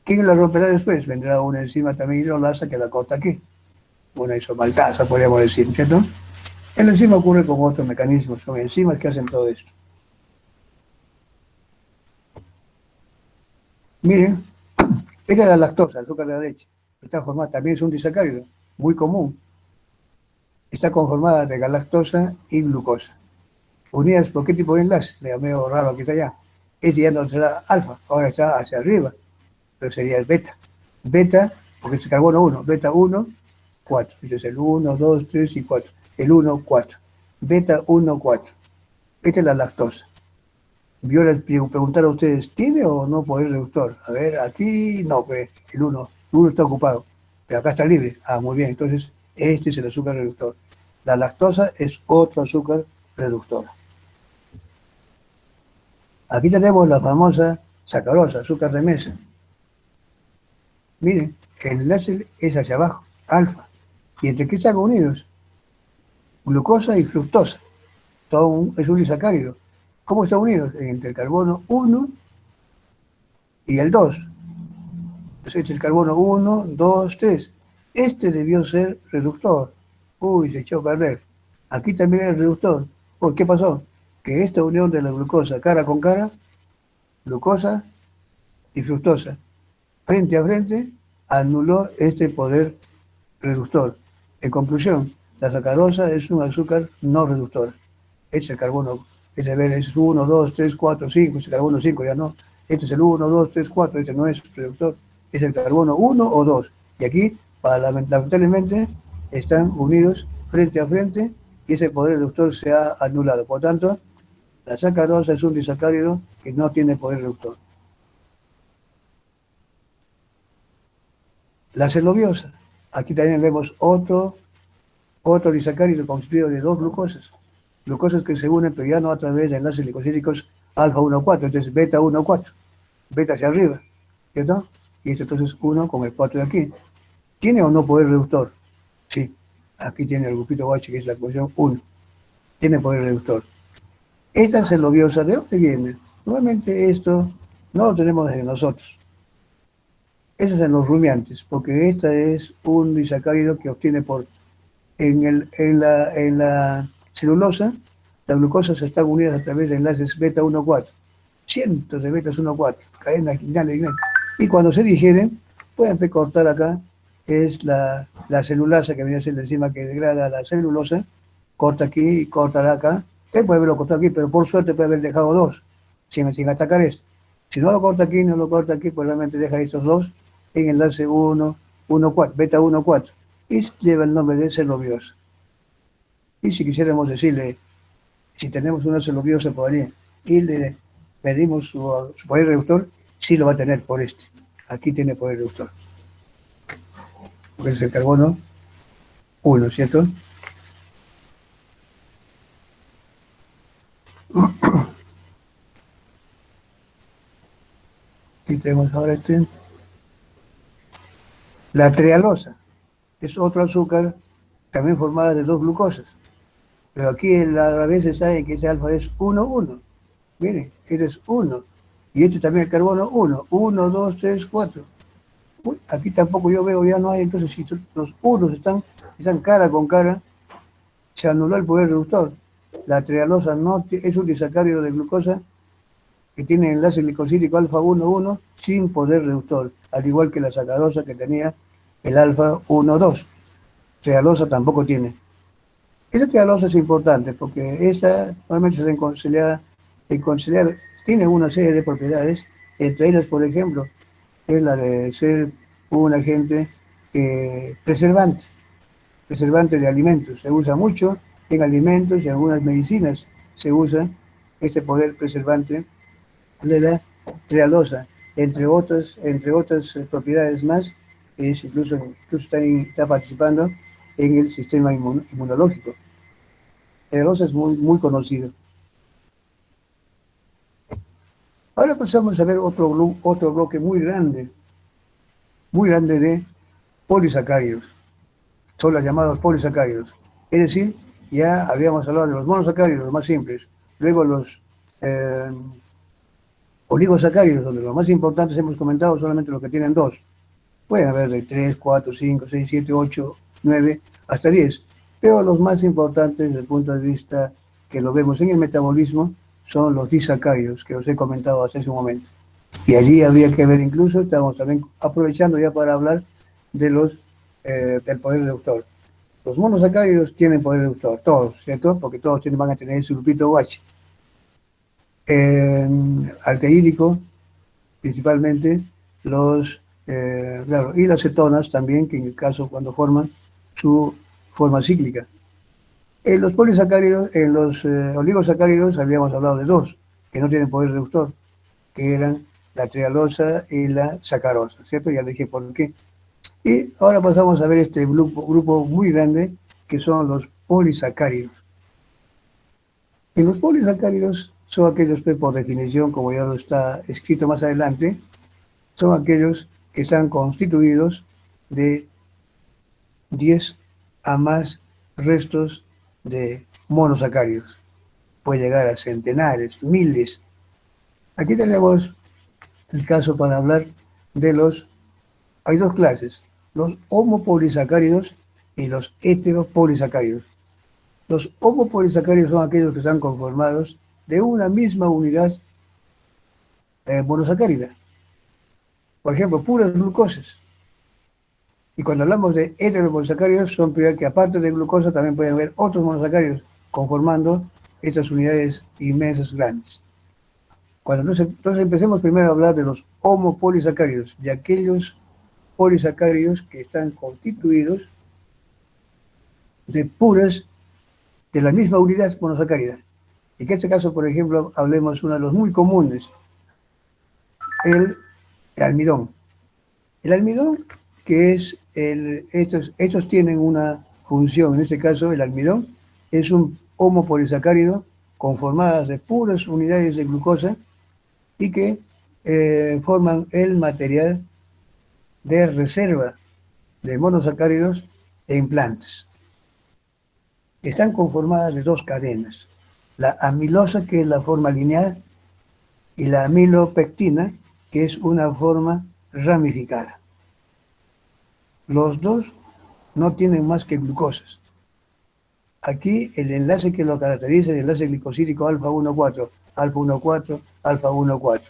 ¿Quién la romperá después? Vendrá una enzima también hidrolasa que la corta aquí. Una isomaltasa, podríamos decir, ¿cierto? En la enzima ocurre con otros mecanismos, son enzimas que hacen todo esto. Miren, esta es la lactosa, el azúcar de la leche. Está formada, también es un disacárido, muy común. Está conformada de galactosa y glucosa. Unidas por qué tipo de enlace, le llamé raro aquí está allá. Ese ya no será alfa, ahora está hacia arriba, pero sería el beta. Beta, porque es carbono 1, beta 1, 4. Entonces el 1, 2, 3 y 4. El 1, 4. Beta 1, 4. Esta es la lactosa. Yo les preguntar a ustedes, ¿tiene o no poder reductor? A ver, aquí no, pues el 1 está ocupado, pero acá está libre. Ah, muy bien, entonces este es el azúcar reductor. La lactosa es otro azúcar reductor. Aquí tenemos la famosa sacarosa, azúcar de mesa. Miren, el enlace es hacia abajo, alfa. ¿Y entre qué están unidos? Glucosa y fructosa. Es un disacárido. ¿Cómo están unidos? Entre el carbono 1 y el 2. Entonces el carbono 1, 2, 3. Este debió ser reductor. Uy, se echó a perder. Aquí también es reductor. Uy, ¿qué pasó? Que esta unión de la glucosa cara con cara, glucosa y fructosa, frente a frente, anuló este poder reductor. En conclusión, la sacarosa es un azúcar no reductor. Es el carbono, es 1, 2, 3, 4, 5, es el carbono 5, ya no. Este es el 1, 2, 3, 4, este no es reductor, es el carbono 1 o 2. Y aquí, lamentablemente, están unidos frente a frente y ese poder reductor se ha anulado. Por tanto, la sacarosa es un disacárido que no tiene poder reductor. La celobiosa. Aquí también vemos otro disacárido constituido de dos glucosas. Glucosas que se unen, pero ya no a través de enlaces glicosídicos alfa 1,4, entonces beta 1,4. Beta hacia arriba, ¿cierto? Y esto entonces 1 con el 4 de aquí. ¿Tiene o no poder reductor? Sí. Aquí tiene el grupito OH, que es la posición 1. Tiene poder reductor. Esta celobiosa, ¿de dónde viene? Normalmente esto no lo tenemos en nosotros. Eso es en los rumiantes, porque esta es un disacárido que obtiene en la celulosa, las glucosas están unidas a través de enlaces beta 1,4. Cientos de betas 1,4, cadenas lineales. Y cuando se digieren, pueden recortar acá, es la celulasa que viene a ser la enzima que degrada la celulosa, corta aquí y cortará acá. Usted puede haberlo cortado aquí, pero por suerte puede haber dejado dos, sin atacar este. Si no lo corta aquí, no lo corta aquí, pues realmente deja estos dos en enlace 1,4, beta 1,4. Y lleva el nombre de celobiosa. Y si quisiéramos decirle, si tenemos una celobiosa por allí, y le pedimos su poder reductor, sí lo va a tener por este. Aquí tiene poder reductor. Porque es el carbono 1, ¿cierto? Aquí tenemos ahora este. La trealosa es otro azúcar también formada de dos glucosas. Pero aquí a la vez se sabe que ese alfa es 1, 1. Miren, este es 1. Y este también el carbono 1. 1, 2, 3, 4. Uy, aquí tampoco yo veo, ya no hay. Entonces, si los unos están cara con cara, se anuló el poder reductor. La trealosa no es un disacárido de glucosa que tiene enlace glicosídico alfa 1,1 sin poder reductor, al igual que la sacarosa que tenía el alfa 1,2. Trealosa tampoco tiene. Esta trealosa es importante porque esta normalmente se conciliar tiene una serie de propiedades, entre ellas, por ejemplo, es la de ser un agente preservante de alimentos. Se usa mucho en alimentos y en algunas medicinas se usa este poder preservante de la trealosa, entre otras propiedades más, incluso está participando en el sistema inmunológico. Trealosa es muy, muy conocido. Ahora pasamos a ver otro bloque muy grande de polisacáridos. Son los llamados polisacáridos. Es decir, ya habíamos hablado de los monosacáridos, los más simples, luego los eh, oligosacáridos, donde los más importantes hemos comentado solamente los que tienen dos. Pueden haber de 3, 4, 5, 6, 7, 8, 9, hasta 10. Pero los más importantes desde el punto de vista que lo vemos en el metabolismo son los disacáridos, que os he comentado hace un momento. Y allí habría que ver incluso, estamos también aprovechando ya para hablar de del poder reductor. Los monosacáridos tienen poder reductor, todos, ¿cierto? Porque todos van a tener ese grupito OH. Aldehídico, principalmente, claro, y las cetonas también, que en el caso cuando forman su forma cíclica. En los polisacáridos, en los oligosacáridos habíamos hablado de dos, que no tienen poder reductor, que eran la trialosa y la sacarosa, ¿cierto? Ya dije por qué. Y ahora pasamos a ver este grupo muy grande, que son los polisacáridos. En los polisacáridos son aquellos que, por definición, como ya lo está escrito más adelante, son aquellos que están constituidos de 10 a más restos de monosacáridos. Puede llegar a centenares, miles. Aquí tenemos el caso para hablar de hay dos clases, los homopolisacáridos y los heteropolisacáridos. Los homopolisacáridos son aquellos que están conformados de una misma unidad monosacárida. Por ejemplo, puras glucosas. Y cuando hablamos de heteropolisacáridos, son que aparte de glucosa también pueden haber otros monosacáridos conformando estas unidades inmensas grandes. Entonces empecemos primero a hablar de los homopolisacáridos, de aquellos polisacáridos que están constituidos de la misma unidad monosacárida. En este caso, por ejemplo, hablemos uno de los muy comunes, el almidón. El almidón, que es estos tienen una función, en este caso el almidón es un homopolisacárido conformadas de puras unidades de glucosa y que forman el material de reserva de monosacáridos en plantas. Están conformadas de dos cadenas, la amilosa, que es la forma lineal, y la amilopectina, que es una forma ramificada. Los dos no tienen más que glucosas. Aquí el enlace que lo caracteriza es el enlace glicosídico alfa 1,4, alfa 1,4, alfa 1,4.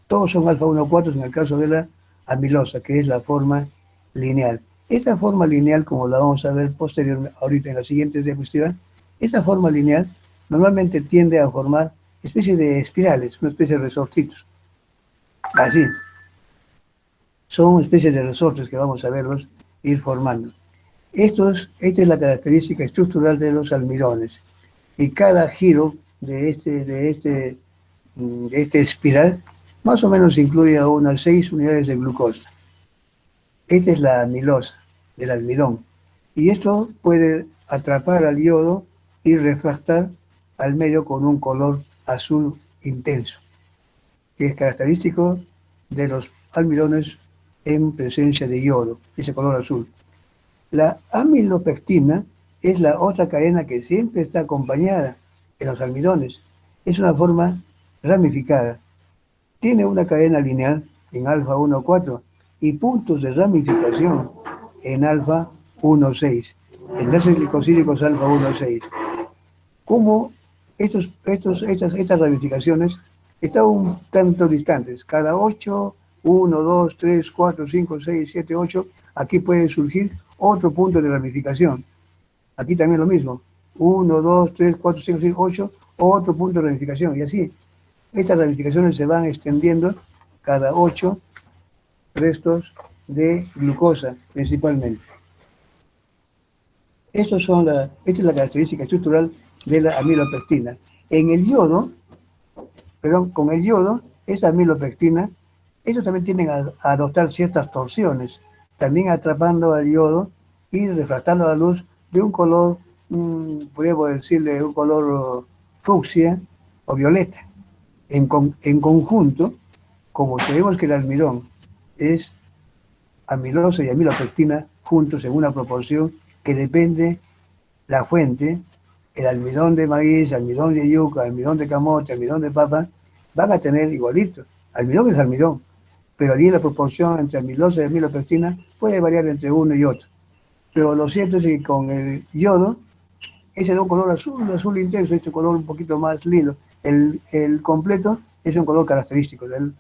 Todos son alfa 1,4 en el caso de la amilosa, que es la forma lineal. Esta forma lineal, como la vamos a ver posteriormente, ahorita en la siguiente diapositiva, esta forma lineal normalmente tiende a formar especie de espirales, una especie de resortitos. Así. Son especies de resortes que vamos a verlos ir formando. Esta es la característica estructural de los almidones. Y cada giro de este espiral más o menos incluye a unas 6 unidades de glucosa. Esta es la amilosa del almidón. Y esto puede atrapar al yodo y refractar al medio con un color azul intenso, que es característico de los almidones en presencia de yodo, ese color azul. La amilopectina es la otra cadena que siempre está acompañada en los almidones. Es una forma ramificada. Tiene una cadena lineal en alfa 1,4 y puntos de ramificación en alfa 1,6. Enlaces glicosídicos alfa 1,6. Como estas ramificaciones están un tanto distantes. Cada 8, 1, 2, 3, 4, 5, 6, 7, 8, aquí puede surgir otro punto de ramificación. Aquí también lo mismo. 1, 2, 3, 4, 5, 6, 8, otro punto de ramificación. Y así, estas ramificaciones se van extendiendo cada 8 restos de glucosa, principalmente. Esta es la característica estructural de la amilopectina. En el yodo, con el yodo, esa amilopectina, ellos también tienden a adoptar ciertas torsiones, también atrapando al yodo y refractando la luz de un color, podríamos decirle, un color fucsia o violeta. En conjunto, como sabemos que el almidón es amilosa y amilopectina juntos en una proporción que depende la fuente, el almidón de maíz, almidón de yuca, almidón de camote, almidón de papa, van a tener igualito. Almidón es almidón, pero allí la proporción entre amilosa y amilopectina puede variar entre uno y otro. Pero lo cierto es que con el yodo, ese de un color azul, azul intenso, este color un poquito más lilo. El completo es un color característico del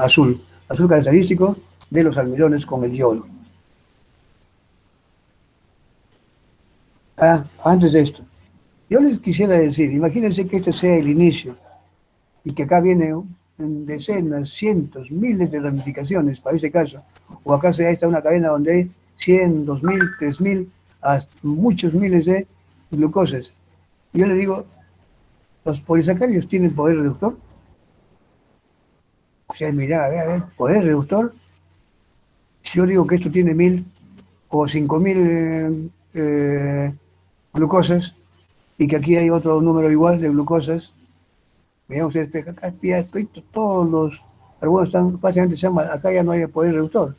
azul, azul característico de los almidones con el yodo. Antes de esto, yo les quisiera decir, imagínense que este sea el inicio y que acá viene decenas, cientos, miles de ramificaciones para este caso, o acá sea esta una cadena donde hay 100, 2000, 3000, hasta muchos miles de glucosas. Y yo le digo, ¿los polisacáridos tienen poder reductor? O sea, mira, a ver, poder reductor. Si yo digo que esto tiene 1000 o 5000 glucosas y que aquí hay otro número igual de glucosas, vean ustedes, acá estoy, todos los, algunos están, básicamente se llama, acá ya no hay poder reductor,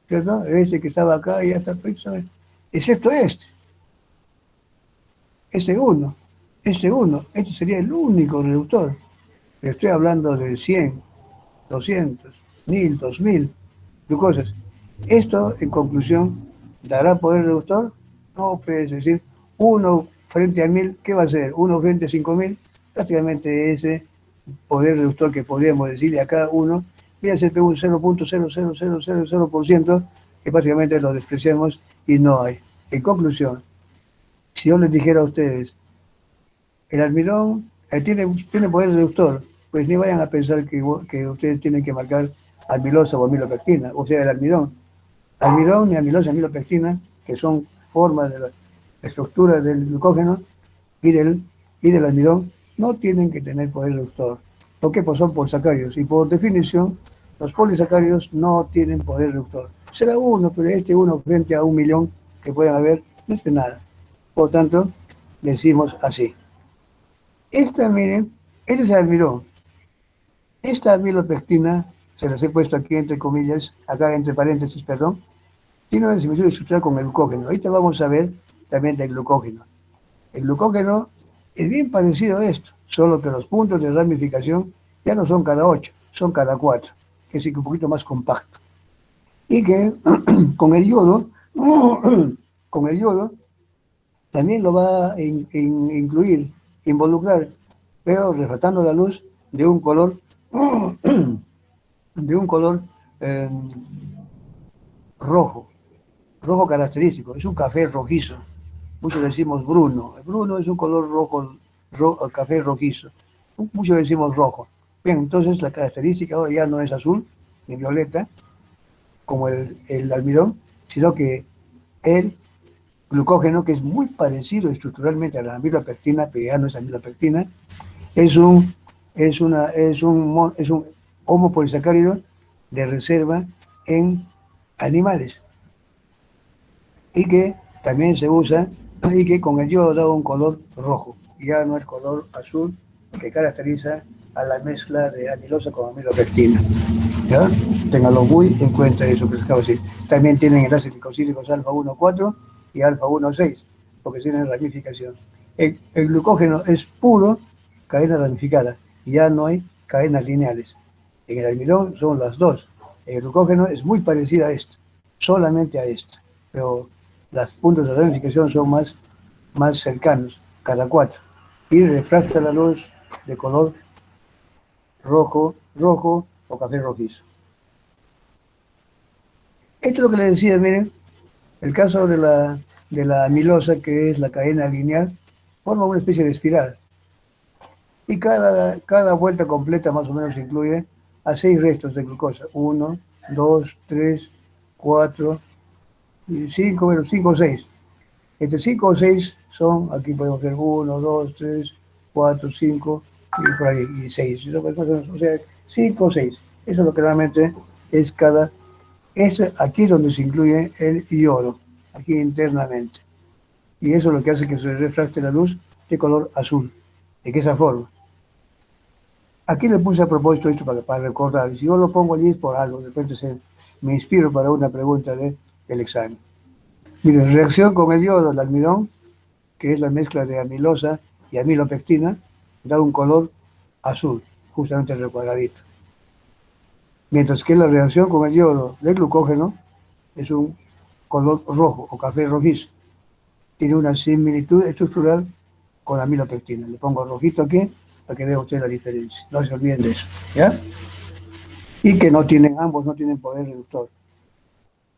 ¿cierto? Ese que estaba acá ya está, excepto este sería el único reductor. Estoy hablando de 100, 200, 1000, 2000 glucosas. Esto, en conclusión, ¿dará poder reductor? No, pues decir, uno frente a 1000, ¿qué va a ser? Uno frente a 5000, prácticamente ese poder reductor que podríamos decirle a cada uno, viene a ser un 0.00000%, que básicamente lo despreciamos y no hay. En conclusión, si yo les dijera a ustedes, el almidón tiene poder reductor, pues ni vayan a pensar que ustedes tienen que marcar amilosa o amilopectina, o sea, el almidón ni amilosa, amilopectina, que son formas de la estructura del glucógeno y del almidón, no tienen que tener poder reductor, lo que son polisacáridos, y por definición, los polisacáridos no tienen poder reductor. Será uno, pero este uno frente a 1.000.000 que pueden haber, no es de nada. Por tanto, decimos así. Miren, este es el almidón. Esta amilopectina, se las he puesto aquí entre comillas, acá entre paréntesis, perdón, tiene una similitud estructural con el glucógeno. Ahorita vamos a ver también del glucógeno. El glucógeno es bien parecido a esto, solo que los puntos de ramificación ya no son cada 8, son cada 4, que es un poquito más compacto. Y que con el yodo, también lo va a incluir, involucrar, pero refractando la luz de un color, eh, rojo, rojo característico, es un café rojizo. Muchos decimos bruno. El bruno es un color rojo, café rojizo. Muchos decimos rojo. Bien, entonces la característica ahora ya no es azul ni violeta, como el almidón, sino que el glucógeno, que es muy parecido estructuralmente a la amilopectina, pero ya no es amilopectina, es un homopolisacárido de reserva en animales y que también se usa y que con el yodo da un color rojo, ya no el color azul que caracteriza a la mezcla de amilosa con amilopectina. ¿Ya? Ténganlo muy en cuenta eso que les acabo de decir. También tienen enlaces glicosídicos alfa 1,4 y alfa 1,6, porque tienen ramificación. El glucógeno es puro cadena ramificada, y ya no hay cadenas lineales. En el almidón son las dos. El glucógeno es muy parecido a esto, solamente a esto, pero los puntos de ramificación son más cercanos, cada 4, y refracta la luz de color rojo o café rojizo. Esto es lo que les decía, miren, el caso de la amilosa, que es la cadena lineal, forma una especie de espiral. Y cada vuelta completa más o menos incluye a 6 restos de glucosa. 1, 2, 3, 4, 5, bueno, 5 o 6. Entre 5 o 6 son, aquí podemos ver 1, 2, 3, 4, 5 y por ahí, y 6. O sea, 5 o 6. Eso es lo que realmente es aquí es donde se incluye el yodo, aquí internamente. Y eso es lo que hace que se refracte la luz de color azul, de esa forma. Aquí le puse a propósito esto para recordar. Si yo lo pongo allí es por algo, de repente me inspiro para una pregunta del examen. Miren, reacción con el yodo, el almidón, que es la mezcla de amilosa y amilopectina, da un color azul, justamente el recuadradito. Mientras que la reacción con el yodo del glucógeno es un color rojo o café rojizo. Tiene una similitud estructural con la amilopectina. Le pongo rojito aquí para que vea usted la diferencia. No se olviden de eso, ¿ya? Y que no tienen, ambos no tienen poder reductor.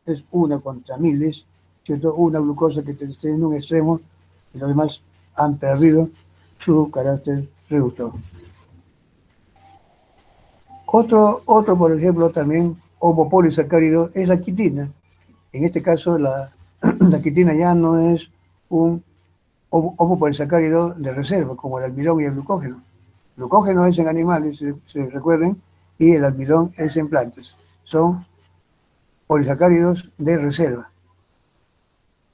Es una contra miles, ¿cierto? Una glucosa que esté en un extremo y los demás han perdido su carácter reductor. Otro, por ejemplo, también homopolisacárido es la quitina. En este caso, la quitina ya no es un homopolisacárido de reserva, como el almidón y el glucógeno. El glucógeno es en animales, se recuerden, y el almidón es en plantas. Son polisacáridos de reserva.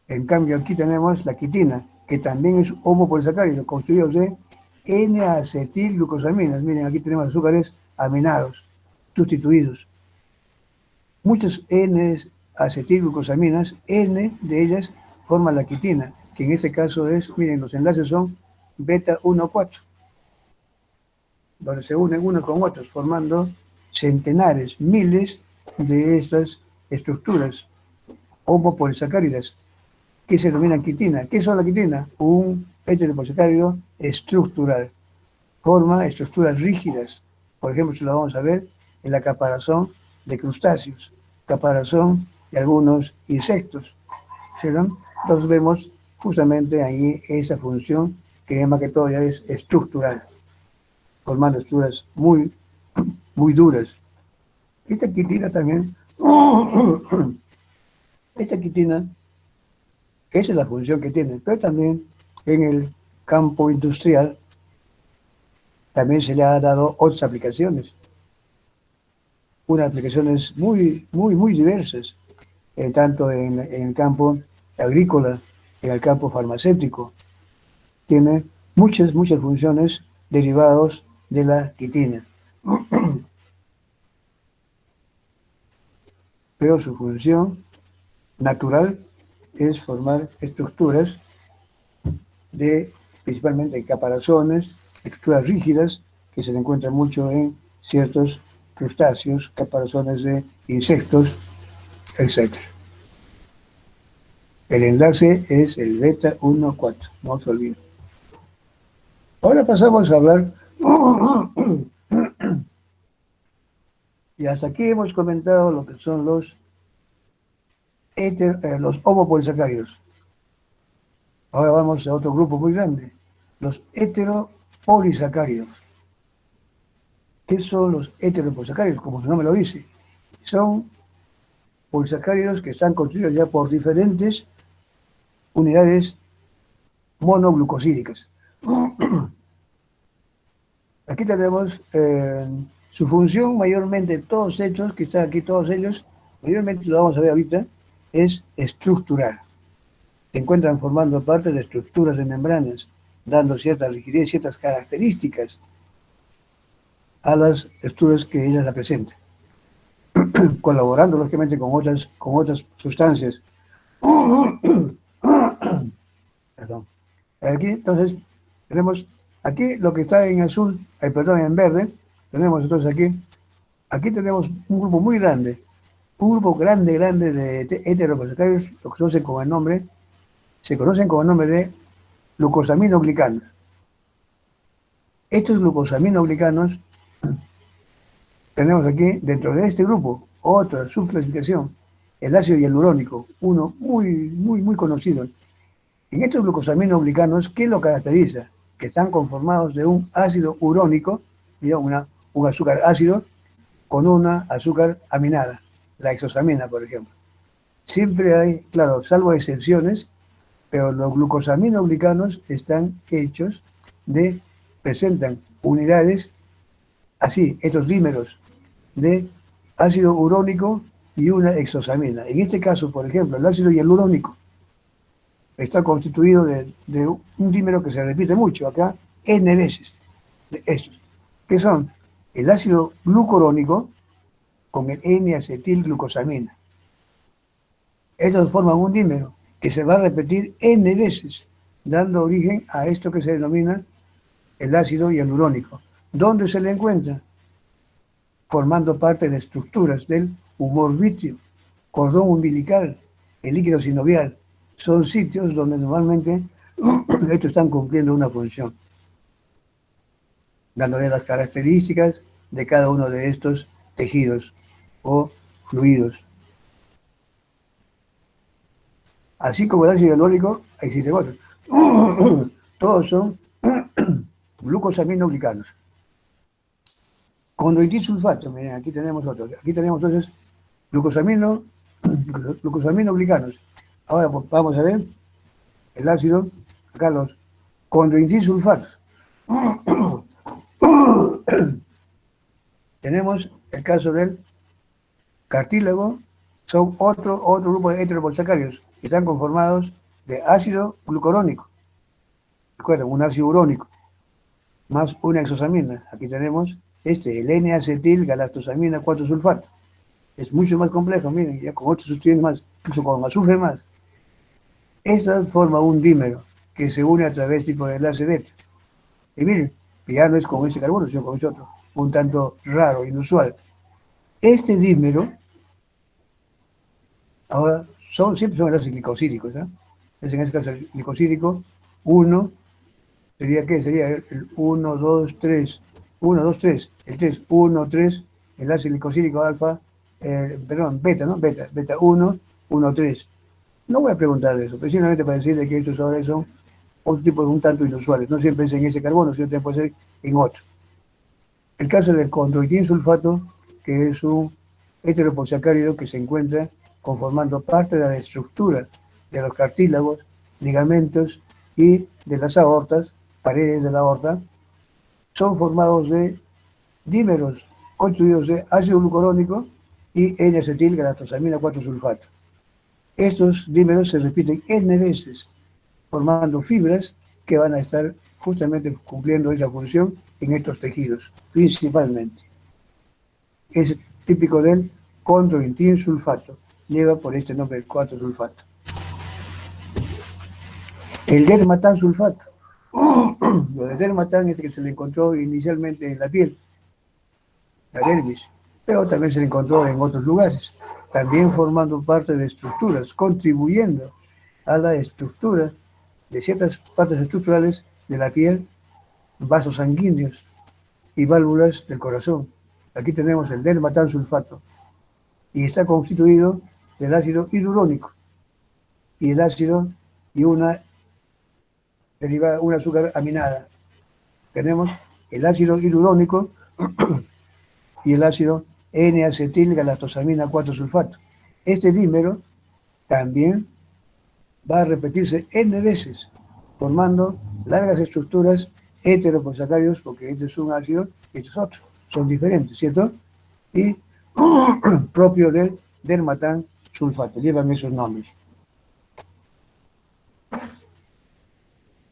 En cambio, aquí tenemos la quitina, que también es homopolisacárido, construido de N-acetilglucosaminas. Miren, aquí tenemos azúcares aminados, sustituidos. Muchas N-acetilglucosaminas, N de ellas forman la quitina, que en este caso es, miren, los enlaces son beta 1,4, donde se unen unos con otros, formando centenares, miles de estas estructuras homopolisacáridas que se denominan quitina. ¿Qué son la quitina? Un heteropolisacárido estructural. Forma estructuras rígidas. Por ejemplo, si lo vamos a ver en la caparazón de crustáceos, caparazón de algunos insectos. ¿Sí, no? Entonces vemos justamente ahí esa función que más que todo ya es estructural, formando estructuras muy, muy duras. Esta quitina también, esta quitina, esa es la función que tiene, pero también en el campo industrial también se le ha dado otras aplicaciones, unas aplicaciones muy diversas, tanto en el campo agrícola, en el campo farmacéutico. Tiene muchas funciones derivadas de la quitina. Pero su función natural es formar estructuras principalmente caparazones, estructuras rígidas, que se le encuentran mucho en ciertos crustáceos, caparazones de insectos, etc. El enlace es el beta 1,4, no se olviden. Ahora pasamos a hablar, y hasta aquí hemos comentado lo que son los homopolisacáridos. Ahora vamos a otro grupo muy grande, los heteropolisacáridos. ¿Qué son los heteropolisacáridos? Como su nombre lo dice, son polisacáridos que están construidos ya por diferentes unidades monoglucosídicas. Aquí tenemos su función mayormente, todos estos que están aquí, todos ellos, mayormente lo vamos a ver ahorita, es estructural. Se encuentran formando parte de estructuras de membranas, dando cierta rigidez, ciertas características a las estructuras que ellas la presentan, colaborando lógicamente con otras sustancias. Perdón. Aquí, entonces, tenemos aquí lo que está en azul, perdón, en verde, tenemos entonces aquí tenemos un grupo muy grande, un grupo grande de heteropolisacáridos, lo que se conocen con el nombre de glucosaminoglicanos. Estos glucosaminoglicanos, tenemos aquí, dentro de este grupo, otra subclasificación, el ácido hialurónico, uno muy conocido. En estos glucosaminoglicanos, ¿qué lo caracteriza? Que están conformados de un ácido urónico, un azúcar ácido, con una azúcar aminada, la hexosamina, por ejemplo. Siempre hay, claro, salvo excepciones, pero los glucosaminoglicanos están hechos presentan unidades, así, estos dímeros de ácido urónico y una hexosamina. En este caso, por ejemplo, el ácido hialurónico está constituido de un dímero que se repite mucho acá, N veces, de estos, que son el ácido glucurónico con el N-acetilglucosamina. Estos forman un dímero que se va a repetir N veces, dando origen a esto que se denomina el ácido hialurónico. ¿Dónde se le encuentra? Formando parte de estructuras del humor vítreo, cordón umbilical, el líquido sinovial. Son sitios donde normalmente estos están cumpliendo una función, dándole las características de cada uno de estos tejidos o fluidos. Así como el ácido hialurónico, existen otros. Todos son glucosaminoglicanos. Condroitinsulfato, miren, aquí tenemos otros. Aquí tenemos entonces glucosaminoglicanos. Ahora pues, vamos a ver el ácido, acá los condroitinsulfatos. Tenemos el caso del cartílago, son otro grupo de heteropolisacáridos que están conformados de ácido glucurónico. Recuerden, un ácido urónico más una exosamina. Aquí tenemos el N-acetilgalactosamina 4-sulfato. Es mucho más complejo, miren, ya con 8 sustituciones más, incluso con azufre más. Esta forma un dímero que se une a través tipo de enlace beta. Y miren, ya no es con este carbono, sino con este otro, un tanto raro, inusual. Este dímero, ahora, siempre son enlaces glicosídicos, ¿no? Es en este caso el glicosídico 1, ¿sería qué? Sería el 1, 2, 3, 1, 2, 3, el 3, 1, 3, enlace glicosídico alfa, beta, ¿no? Beta 1, 1, 3. No voy a preguntar de eso, precisamente para decirle que estos ahora son otro tipo de un tanto inusuales. No siempre es en ese carbono, sino que puede ser en otro. El caso del condroitinsulfato, que es un heteroposacárido que se encuentra conformando parte de la estructura de los cartílagos, ligamentos y de las aortas, paredes de la aorta, son formados de dímeros construidos de ácido glucurónico y N-acetilgalactosamina 4-sulfato. Estos dímeros se repiten N veces, formando fibras que van a estar justamente cumpliendo esa función en estos tejidos, principalmente. Es típico del condroitinsulfato, lleva por este nombre el 4-sulfato. El dermatansulfato. Lo de dermatán es que se le encontró inicialmente en la piel, la dermis, pero también se le encontró en otros lugares, también formando parte de estructuras, contribuyendo a la estructura de ciertas partes estructurales de la piel, vasos sanguíneos y válvulas del corazón. Aquí tenemos el dermatansulfato y está constituido del ácido hialurónico y el ácido y una azúcar aminada. Tenemos el ácido hialurónico y el ácido N-acetilgalactosamina 4-sulfato. Este dímero también va a repetirse N veces, formando largas estructuras heteroposacáridos, porque este es un ácido y este es otro. Son diferentes, ¿cierto? Y propio del dermatán sulfato, llevan esos nombres.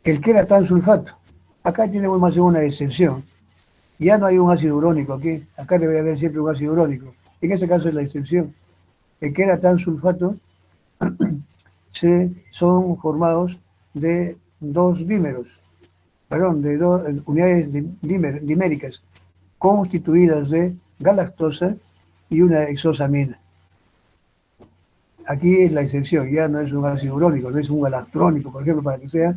El queratán sulfato, acá tenemos más de una excepción. Ya no hay un ácido urónico aquí, acá debería haber siempre un ácido urónico. En este caso es la excepción. El queratán sulfato son formados de dos dímeros, perdón, de dos unidades diméricas constituidas de galactosa y una exosamina. Aquí es la excepción, ya no es un ácido urónico, no es un galactrónico, por ejemplo, para que sea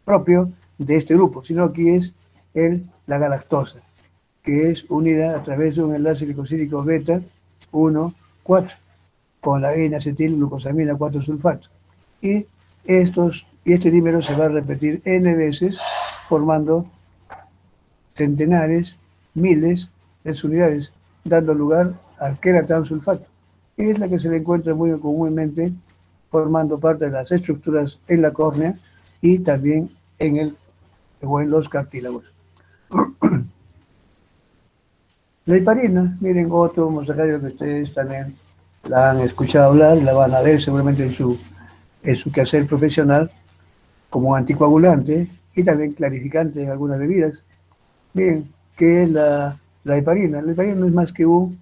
propio de este grupo, sino aquí es la galactosa, que es unida a través de un enlace glicosídico beta 1, 4, con la N-acetilglucosamina 4-sulfato. Y este dímero se va a repetir N veces, formando centenares, miles de unidades, dando lugar al queratán sulfato. Y es la que se le encuentra muy comúnmente formando parte de las estructuras en la córnea y también en los cartílagos. La heparina, miren, otro monosacárido que ustedes también la han escuchado hablar, la van a ver seguramente en su quehacer profesional como anticoagulante y también clarificante en algunas bebidas. Miren, que es la La heparina no es más que un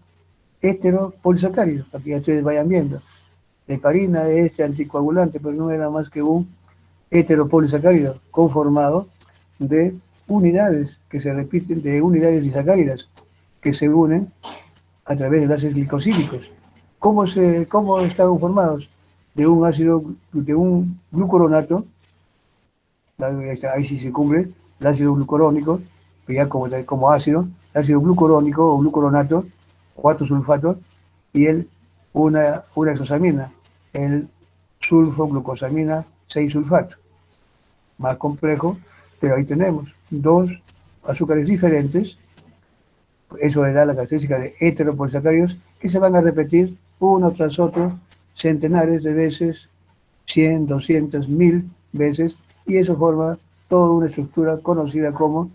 heteropolisacárido, para que ya ustedes vayan viendo. La heparina es este anticoagulante, pero no era más que un heteropolisacárido conformado de unidades que se repiten, de unidades disacáridas que se unen a través de enlaces glicosídicos. ¿Cómo están conformados? De un glucuronato, ahí sí se cumple, el ácido glucurónico, ya como ácido, el ácido glucurónico o glucuronato, 4 sulfatos, y una exosamina, el sulfoglucosamina 6 sulfato. Más complejo, pero ahí tenemos dos azúcares diferentes. Eso le da la característica de heteropolisacáridos que se van a repetir uno tras otro centenares de veces, 100, 200, 1000 veces, y eso forma toda una estructura conocida como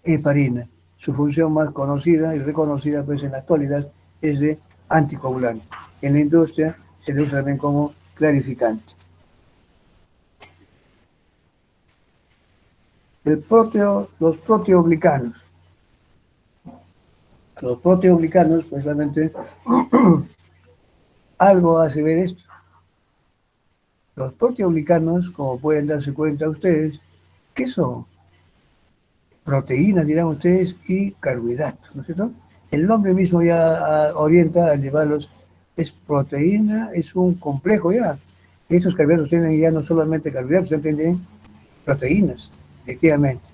heparina. Su función más conocida y reconocida pues en la actualidad es de anticoagulante. En la industria se le usa también como clarificante. Los proteoglicanos. Los proteoglicanos, precisamente, algo hace ver esto. Los proteoglicanos, como pueden darse cuenta ustedes, ¿qué son? Proteínas, dirán ustedes, y carbohidratos, ¿no es cierto? El nombre mismo ya orienta a llevarlos, es proteína, es un complejo ya. Estos carbohidratos tienen ya no solamente carbohidratos, sino tienen proteínas, efectivamente.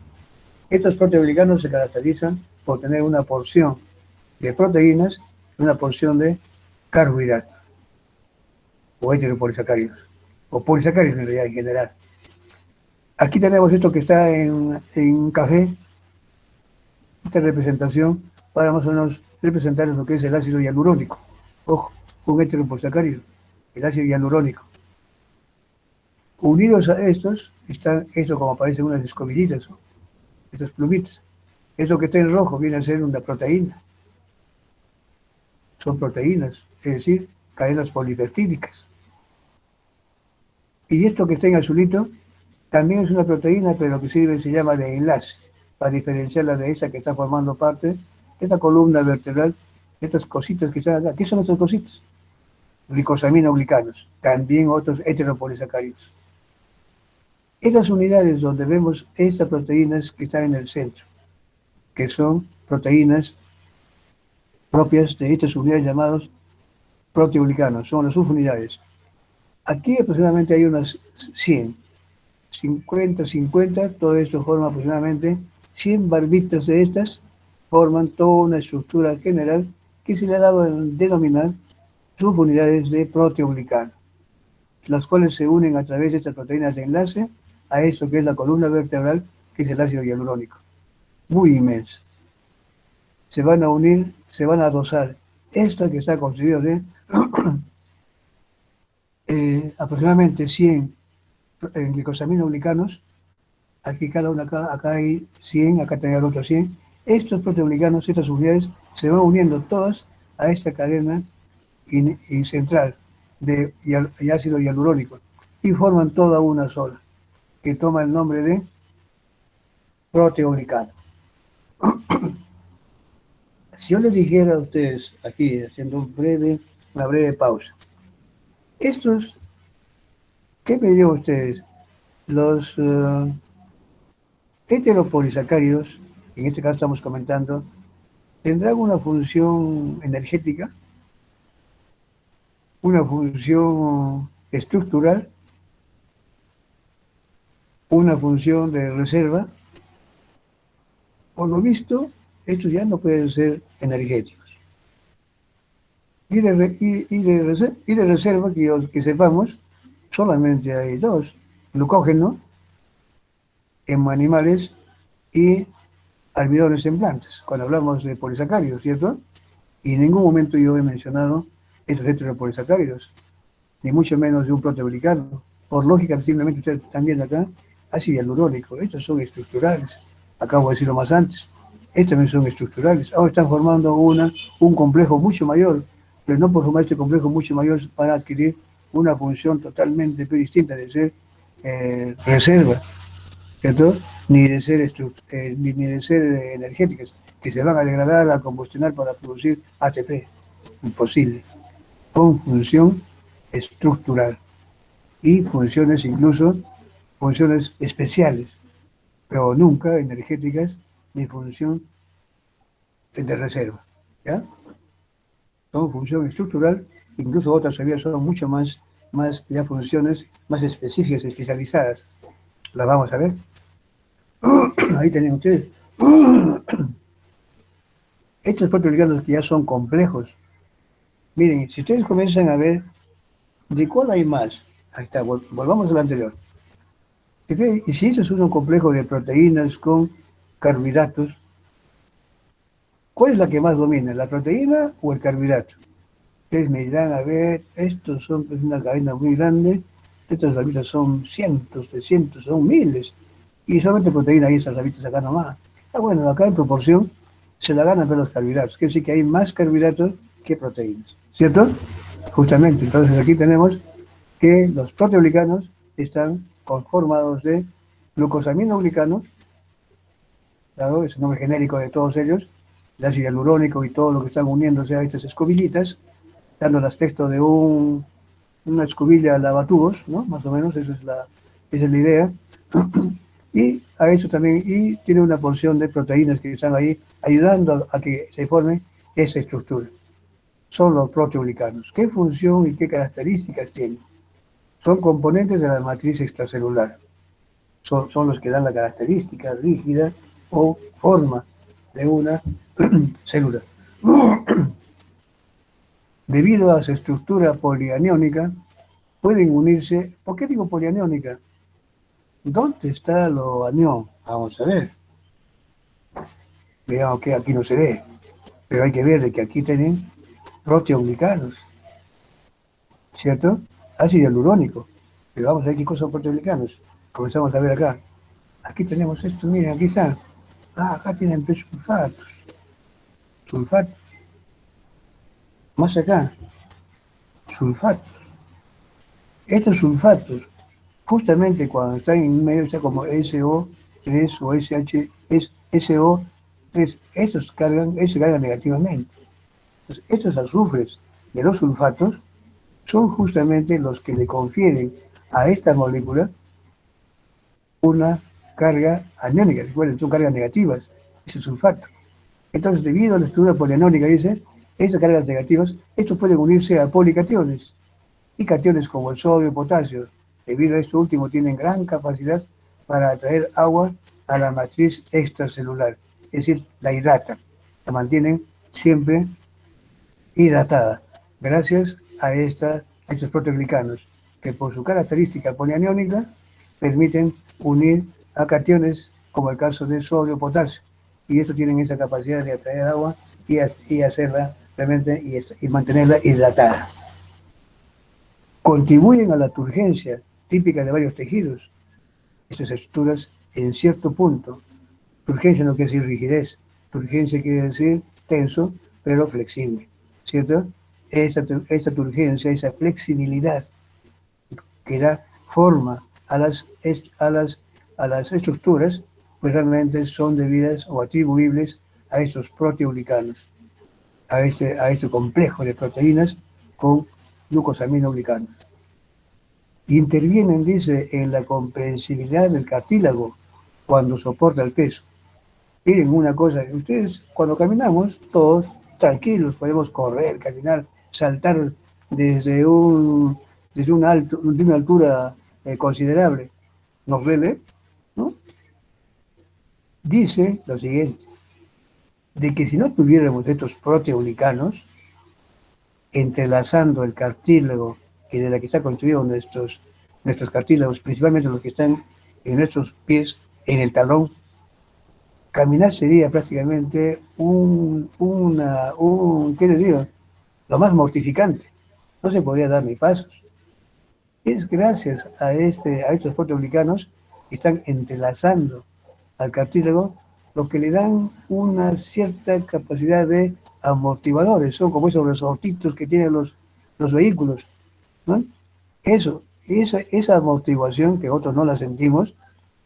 Estos proteoglicanos se caracterizan por tener una porción de proteínas y una porción de carbohidratos, o heteropolisacáridos, o polisacáridos en realidad en general. Aquí tenemos esto que está en café, esta representación para más o menos representar lo que es el ácido hialurónico. Ojo, un heteropolisacárido, el ácido hialurónico. Unidos a estos están eso como aparecen unas escobillitas, ¿no? Estas plumitas. Eso que está en rojo viene a ser una proteína. Son proteínas, es decir, cadenas polipeptídicas. Y esto que está en azulito también es una proteína, pero que se llama de enlace, para diferenciarla de esa que está formando parte de esta columna vertebral, estas cositas que están acá. ¿Qué son estas cositas? Glicosaminoglicanos, también otros heteropolisacáridos. Estas unidades donde vemos estas proteínas que están en el centro, que son proteínas propias de estas unidades llamadas proteoglicanos, son las subunidades. Aquí aproximadamente hay unas 100, 50, todo esto forma aproximadamente 100 barbitas de estas, forman toda una estructura general que se le ha dado a denominar subunidades de proteoglicano, las cuales se unen a través de estas proteínas de enlace a esto que es la columna vertebral, que es el ácido hialurónico. Muy inmenso. Se van a unir, se van a adosar. Esta que está constituida de aproximadamente 100 glicosaminoglicanos, aquí cada una, acá hay 100, acá tenía el otro 100. Estos proteoglicanos, estas unidades, se van uniendo todas a esta cadena central de ácido hialurónico y forman toda una sola, que toma el nombre de proteoglicano. Si yo les dijera a ustedes, aquí haciendo una breve pausa, estos, ¿qué me dio a ustedes? Los heteropolisacáridos, en este caso estamos comentando, tendrán una función energética, una función estructural, una función de reserva. Por lo visto, estos ya no pueden ser energéticos. Y de reserva, que sepamos, solamente hay dos: glucógeno en animales y almidones en plantas, cuando hablamos de polisacáridos, ¿cierto? Y en ningún momento yo he mencionado estos heteropolisacáridos, ni mucho menos de un proteoglicano. Por lógica, simplemente ustedes están viendo acá, ácido hialurónico. Estos son estructurales. Acabo de decirlo más antes. Estos también son estructurales. Ahora están formando un complejo mucho mayor, pero no por formar este complejo mucho mayor para adquirir una función totalmente distinta de ser reserva, ¿cierto? Ni de ser energéticas. que se van a degradar, a combustionar para producir ATP. Imposible. Con función estructural y funciones, incluso funciones especiales, pero nunca energéticas ni función de reserva. ¿Ya? Son función estructural, incluso otras todavía son mucho más ya funciones más específicas, especializadas. Las vamos a ver. Ahí tienen ustedes. Estos proteoglicanos que ya son complejos. Miren, si ustedes comienzan a ver de cuál hay más, ahí está, volvamos al anterior. Y si eso es un complejo de proteínas con carbohidratos, ¿cuál es la que más domina, la proteína o el carbohidrato? Ustedes me dirán, a ver, estos son pues, una cadena muy grande, estas rabitas son cientos de cientos, son miles, y solamente proteína y esas rabitas acá nomás. Ah, bueno, acá en proporción se la ganan los carbohidratos, quiere decir que hay más carbohidratos que proteínas, ¿cierto? Justamente, entonces aquí tenemos que los proteoglicanos están conformados de glucosaminoglicanos, dado es el nombre genérico de todos ellos, el ácido hialurónico y todo lo que están uniéndose a estas escobillitas, dando el aspecto de una escobilla lavatubos, ¿no? Más o menos, esa es la idea. Y a eso también, y tiene una porción de proteínas que están ahí ayudando a que se forme esa estructura. Son los proteoglicanos. ¿Qué función y qué características tienen? Son componentes de la matriz extracelular. Son los que dan la característica rígida o forma de una célula. Debido a su estructura polianiónica, pueden unirse. ¿Por qué digo polianiónica? ¿Dónde está lo anión? Vamos a ver. Veamos que aquí no se ve, pero hay que ver de que aquí tienen proteoglicanos, ¿cierto? Ácido hialurónico. Pero vamos a ver qué cosas son proteoglicanos. Comenzamos a ver acá. Aquí tenemos esto, miren, aquí está. Ah, acá tienen sulfatos. Sulfatos. Más acá. Sulfatos. Estos sulfatos, justamente cuando están en medio, está como SO3 o SH, es SO3, estos se cargan negativamente. Entonces, estos azufres de los sulfatos son justamente los que le confieren a esta molécula una carga aniónica. Recuerden, son cargas negativas, ese sulfato. Entonces, debido a la estructura polianónica, dice, esas cargas negativas, estos pueden unirse a policationes y cationes como el sodio y potasio. Debido a esto último, tienen gran capacidad para atraer agua a la matriz extracelular, es decir, la hidratan, la mantienen siempre hidratada, gracias a estos proteoglicanos, que por su característica polianiónica permiten unir a cationes, como el caso de sodio o potasio, y estos tienen esa capacidad de atraer agua y hacerla realmente y mantenerla hidratada. Contribuyen a la turgencia típica de varios tejidos. Estas estructuras en cierto punto. Turgencia no quiere decir rigidez, turgencia quiere decir tenso, pero flexible, ¿cierto? Esta turgencia, esa flexibilidad que da forma a las estructuras, pues realmente son debidas o atribuibles a estos proteoglicanos, a este complejo de proteínas con glucosaminoglicanos. Intervienen, dice, en la comprensibilidad del cartílago cuando soporta el peso. Miren una cosa, ustedes cuando caminamos, todos tranquilos, podemos correr, caminar, saltar desde de una altura considerable. Nos duele, ¿no? Dice lo siguiente, de que si no tuviéramos estos proteoglicanos, entrelazando el cartílago, que de la que está construido nuestros cartílagos, principalmente los que están en nuestros pies, en el talón, caminar sería prácticamente ¿qué les digo? Lo más mortificante. No se podía dar ni pasos. Es gracias a estos proteoglicanos que están entrelazando al cartílago, lo que le dan una cierta capacidad de amortiguadores. Son como esos resortitos que tienen los vehículos, ¿no? Esa amortiguación, que otros no la sentimos,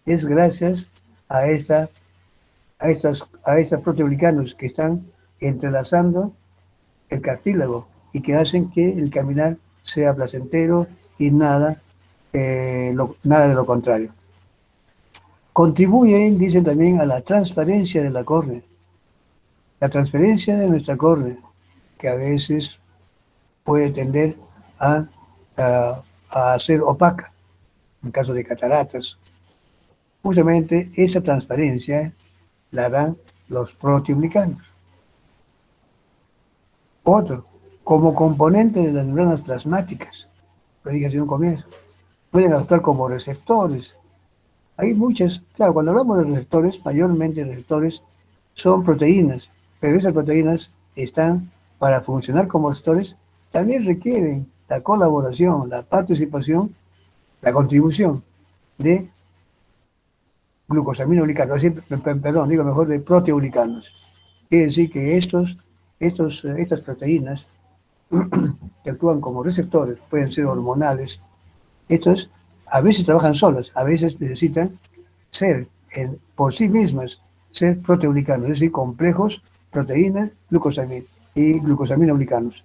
es gracias a esta a estas proteoglicanos que están entrelazando el cartílago y que hacen que el caminar sea placentero y nada, nada de lo contrario. Contribuyen, dicen también, a la transparencia de la córnea. La transparencia de nuestra córnea, que a veces puede tender a, a ser opaca, en caso de cataratas. Justamente esa transparencia la dan los proteoglicanos. Otro, como componente de las membranas plasmáticas, lo dije hace un comienzo, pueden actuar como receptores. Hay muchas, claro, cuando hablamos de receptores, mayormente receptores son proteínas, pero esas proteínas están para funcionar como receptores, también requieren la colaboración, la participación, la contribución de glucosaminoglicanos, perdón, digo mejor de proteoglicanos. Quiere decir que estas proteínas que actúan como receptores, pueden ser hormonales, estos a veces trabajan solas, a veces necesitan ser por sí mismas, ser proteoglicanos, es decir, complejos, proteínas, glucosamina y glucosaminoglicanos.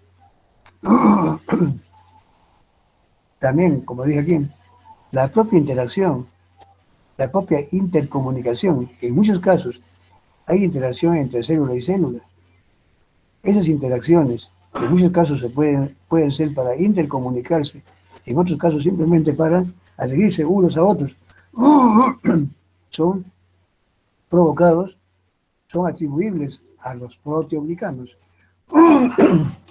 También, como dije aquí, la propia interacción, la propia intercomunicación, en muchos casos hay interacción entre célula y célula. Esas interacciones, en muchos casos pueden ser para intercomunicarse, en otros casos simplemente para adherirse unos a otros, son provocados, son atribuibles a los proteoglicanos.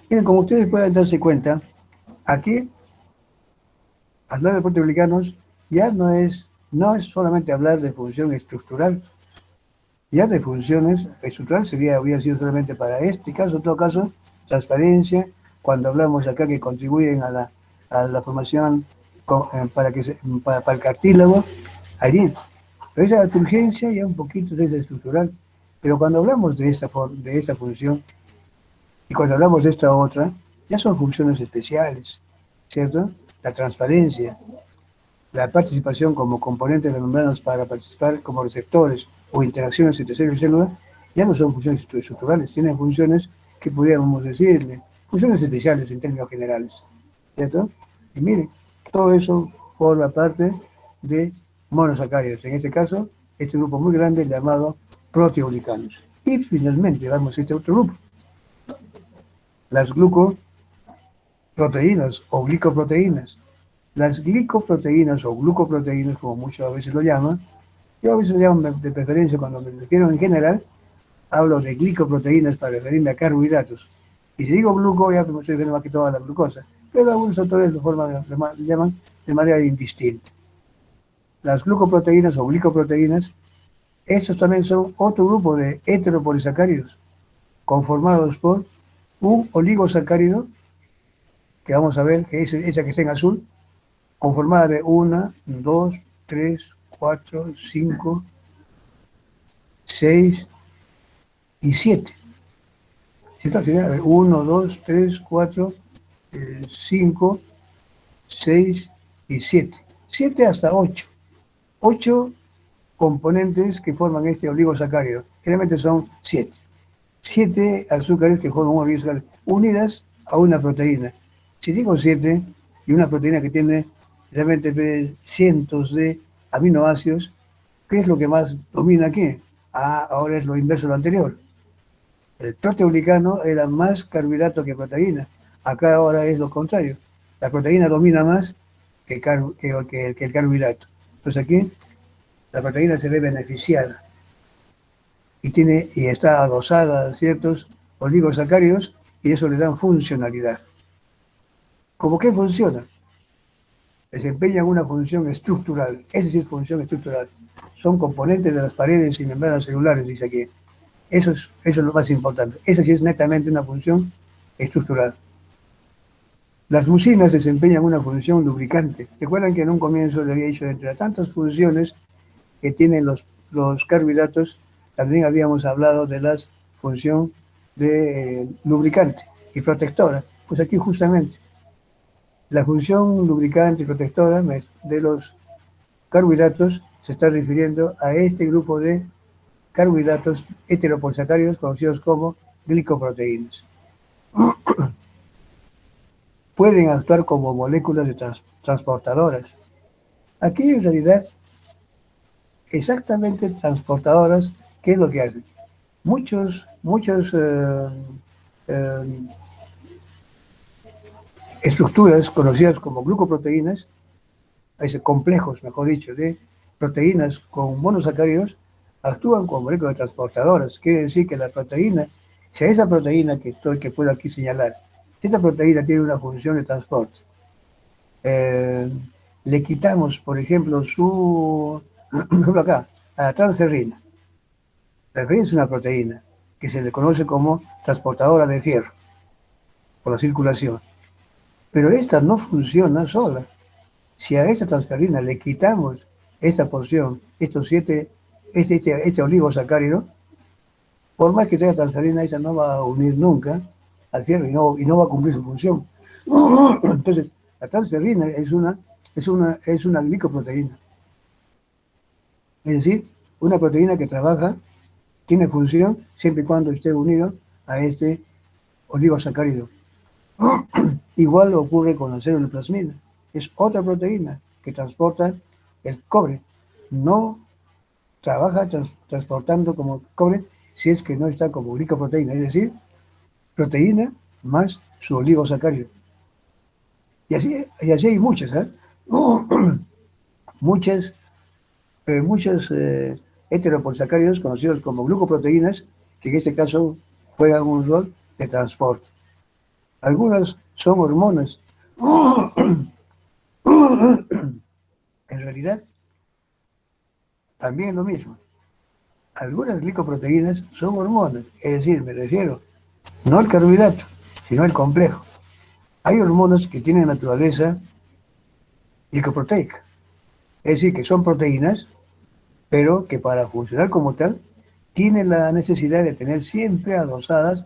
Miren, como ustedes pueden darse cuenta, aquí, hablar de proteoglicanos ya no es solamente hablar de función estructural, ya de funciones estructural habría sido solamente para este caso, en todo caso, transparencia, cuando hablamos acá que contribuyen a la formación para el cartílago, allí. Pero esa turgencia ya un poquito es estructural. Pero cuando hablamos de esta función y cuando hablamos de esta otra, ya son funciones especiales, ¿cierto? La transparencia, la participación como componente de las membranas para participar como receptores o interacciones entre célula y célula, ya no son funciones estructurales, tienen funciones que podríamos decirle, funciones especiales en términos generales, ¿cierto? Y miren, todo eso forma parte de monosacáridos, en este caso, este grupo muy grande llamado proteoglicanos. Y finalmente vamos a este otro grupo, las glucoproteínas o glicoproteínas. Las glicoproteínas o glucoproteínas, como muchas veces lo llaman, yo a veces lo llamo de preferencia cuando me refiero en general, hablo de glicoproteínas para referirme a carbohidratos. Y si digo gluco, ya me estoy refiriendo más que todo a la glucosa. Pero algunos autores lo llaman de manera indistinta. Las glucoproteínas o glicoproteínas, estos también son otro grupo de heteropolisacáridos, conformados por un oligosacárido, que vamos a ver, que es esa que está en azul, conformada de 1, 2, 3, 4, 5, 6 y 7. ¿Cierto? 1, 2, 3, 4, 5, 6 y 7. 7 hasta 8. 8 componentes que forman este oligosacárido. Generalmente son 7. 7 azúcares que forman un oligosacárido unidas a una proteína. Si digo 7 y una proteína que tiene realmente cientos de aminoácidos, ¿qué es lo que más domina aquí? Ahora es lo inverso de lo anterior. El proteoglicano era más carbohidrato que proteína. Acá ahora es lo contrario. La proteína domina más que el carbohidrato. Entonces aquí la proteína se ve beneficiada y está adosada a ciertos oligosacáridos y eso le da funcionalidad. ¿Cómo qué funciona? Desempeñan una función estructural, es decir, función estructural. Son componentes de las paredes y membranas celulares, dice aquí. Eso es lo más importante. Esa sí es netamente una función estructural. Las mucinas desempeñan una función lubricante. ¿Recuerdan que en un comienzo le había dicho, entre las tantas funciones que tienen los carbohidratos, también habíamos hablado de la función de lubricante y protectora? Pues aquí justamente la función lubricante y protectora de los carbohidratos se está refiriendo a este grupo de carbohidratos heteropolisacáridos conocidos como glicoproteínas. Pueden actuar como moléculas de transportadoras. Aquí en realidad, exactamente transportadoras, ¿qué es lo que hacen? Muchos eh, estructuras conocidas como glucoproteínas, complejos, mejor dicho, de proteínas con monosacáridos, actúan como moléculas transportadoras. Quiere decir que la proteína, si a esa proteína que puedo aquí señalar, si esta proteína tiene una función de transporte, le quitamos, por ejemplo, por ejemplo acá, a la transferrina. La transferrina es una proteína que se le conoce como transportadora de fierro por la circulación. Pero esta no funciona sola. Si a esta transferrina le quitamos esta porción, este oligosacárido, por más que sea transferrina, esa no va a unir nunca al fierro y no va a cumplir su función. Entonces, la transferrina es una glicoproteína. Es decir, una proteína que trabaja, tiene función siempre y cuando esté unido a este oligosacárido. Igual ocurre con la célula plasmina. Es otra proteína que transporta el cobre. No trabaja transportando como cobre si es que no está como glicoproteína, es decir, proteína más su oligosacárido. Y así hay muchas, ¿eh? muchas, muchos heteropolisacáridos conocidos como glucoproteínas, que en este caso juegan un rol de transporte. Algunas son hormonas. En realidad, también es lo mismo. Algunas glicoproteínas son hormonas, es decir, me refiero no al carbohidrato, sino al complejo. Hay hormonas que tienen naturaleza glicoproteica, es decir, que son proteínas, pero que para funcionar como tal, tienen la necesidad de tener siempre adosadas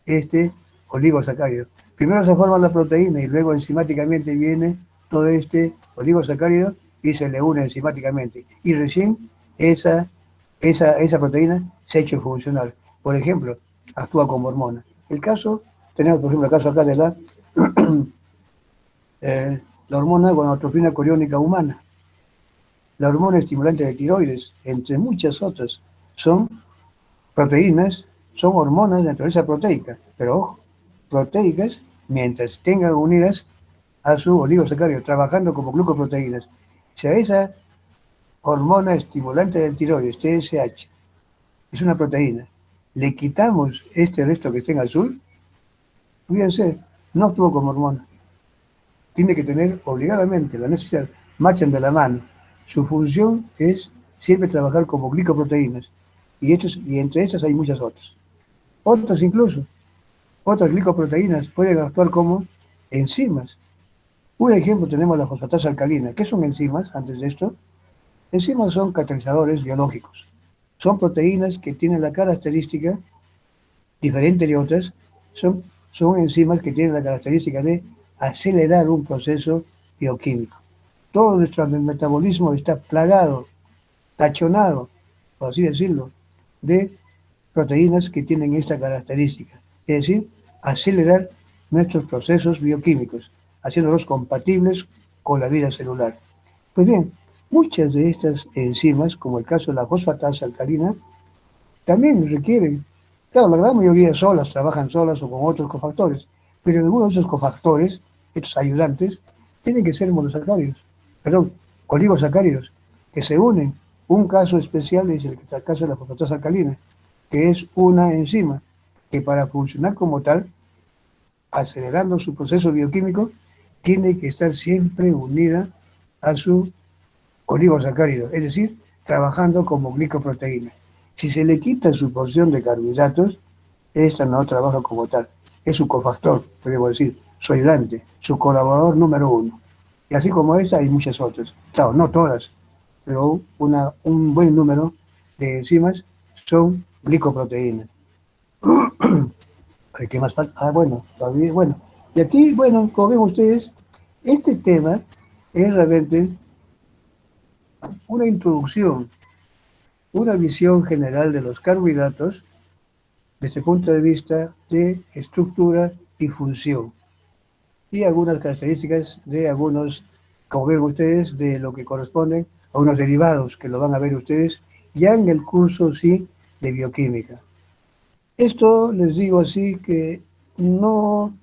este oligosacárido. Primero se forma la proteína y luego enzimáticamente viene todo este oligosacárido y se le une enzimáticamente. Y recién esa proteína se ha hecho funcional. Por ejemplo, actúa como hormona. Tenemos por ejemplo el caso acá de la hormona gonadotrofina coriónica humana, la hormona estimulante de tiroides, entre muchas otras. Son proteínas, son hormonas de naturaleza proteica, pero ojo, proteicas mientras tengan unidas a su oligosacárido, trabajando como glucoproteínas. Si a esa hormona estimulante del tiroides, TSH, es una proteína, le quitamos este resto que está en azul, fíjense, no actúa como hormona. Tiene que tener obligadamente la necesidad, marchan de la mano. Su función es siempre trabajar como glicoproteínas. Y entre estas hay muchas otras. Otras glicoproteínas pueden actuar como enzimas. Un ejemplo tenemos la fosfatasa alcalina. ¿Qué son enzimas antes de esto? Enzimas son catalizadores biológicos. Son proteínas que tienen la característica, diferente de otras, son enzimas que tienen la característica de acelerar un proceso bioquímico. Todo nuestro metabolismo está plagado, tachonado, por así decirlo, de proteínas que tienen esta característica, es decir, acelerar nuestros procesos bioquímicos, haciéndolos compatibles con la vida celular. Pues bien, muchas de estas enzimas, como el caso de la fosfatasa alcalina, también requieren, claro, la gran mayoría solas, trabajan solas o con otros cofactores, pero algunos de esos cofactores, estos ayudantes, tienen que ser oligosacáridos, que se unen. Un caso especial es el caso de la fosfatasa alcalina, que es una enzima que para funcionar como tal, acelerando su proceso bioquímico, tiene que estar siempre unida a su oligosacárido, es decir, trabajando como glicoproteína. Si se le quita su porción de carbohidratos, esta no trabaja como tal. Es su cofactor, podemos decir, su ayudante, su colaborador número uno. Y así como esta, hay muchas otras. Claro, no todas, pero un buen número de enzimas son glicoproteínas. ¿Qué más falta? Bueno, todavía, bueno. Y aquí, bueno, como ven ustedes, este tema es realmente una introducción una visión general de los carbohidratos desde el punto de vista de estructura y función, y algunas características de algunos, como ven ustedes, de lo que corresponde a unos derivados, que lo van a ver ustedes ya en el curso, sí, de bioquímica. Esto les digo así que no,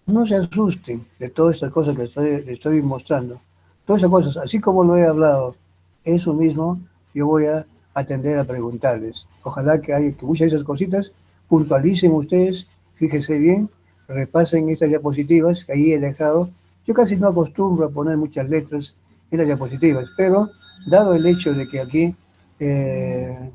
no se asusten de todas estas cosas que les estoy mostrando. Todas esas cosas, así como lo he hablado, eso mismo yo voy a atender a preguntarles. Ojalá que muchas de esas cositas puntualicen ustedes, fíjense bien, repasen estas diapositivas que ahí he dejado. Yo casi no acostumbro a poner muchas letras en las diapositivas, pero dado el hecho de que aquí eh,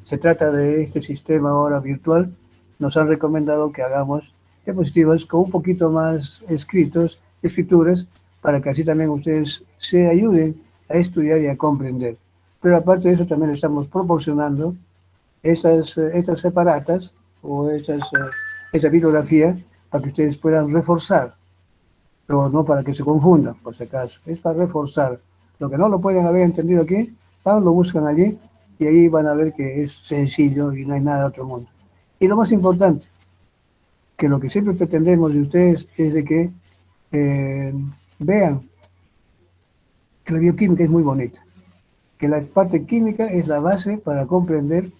se trata de este sistema ahora virtual, nos han recomendado que hagamos diapositivas con un poquito más escrituras, para que así también ustedes se ayuden a estudiar y a comprender. Pero aparte de eso también estamos proporcionando estas separatas o esta bibliografía para que ustedes puedan reforzar, pero no para que se confundan, por si acaso. Es para reforzar. Lo que no lo pueden haber entendido aquí, lo buscan allí y ahí van a ver que es sencillo y no hay nada de otro mundo. Y lo más importante, que lo que siempre pretendemos de ustedes es de que vean que la bioquímica es muy bonita, que la parte química es la base para comprender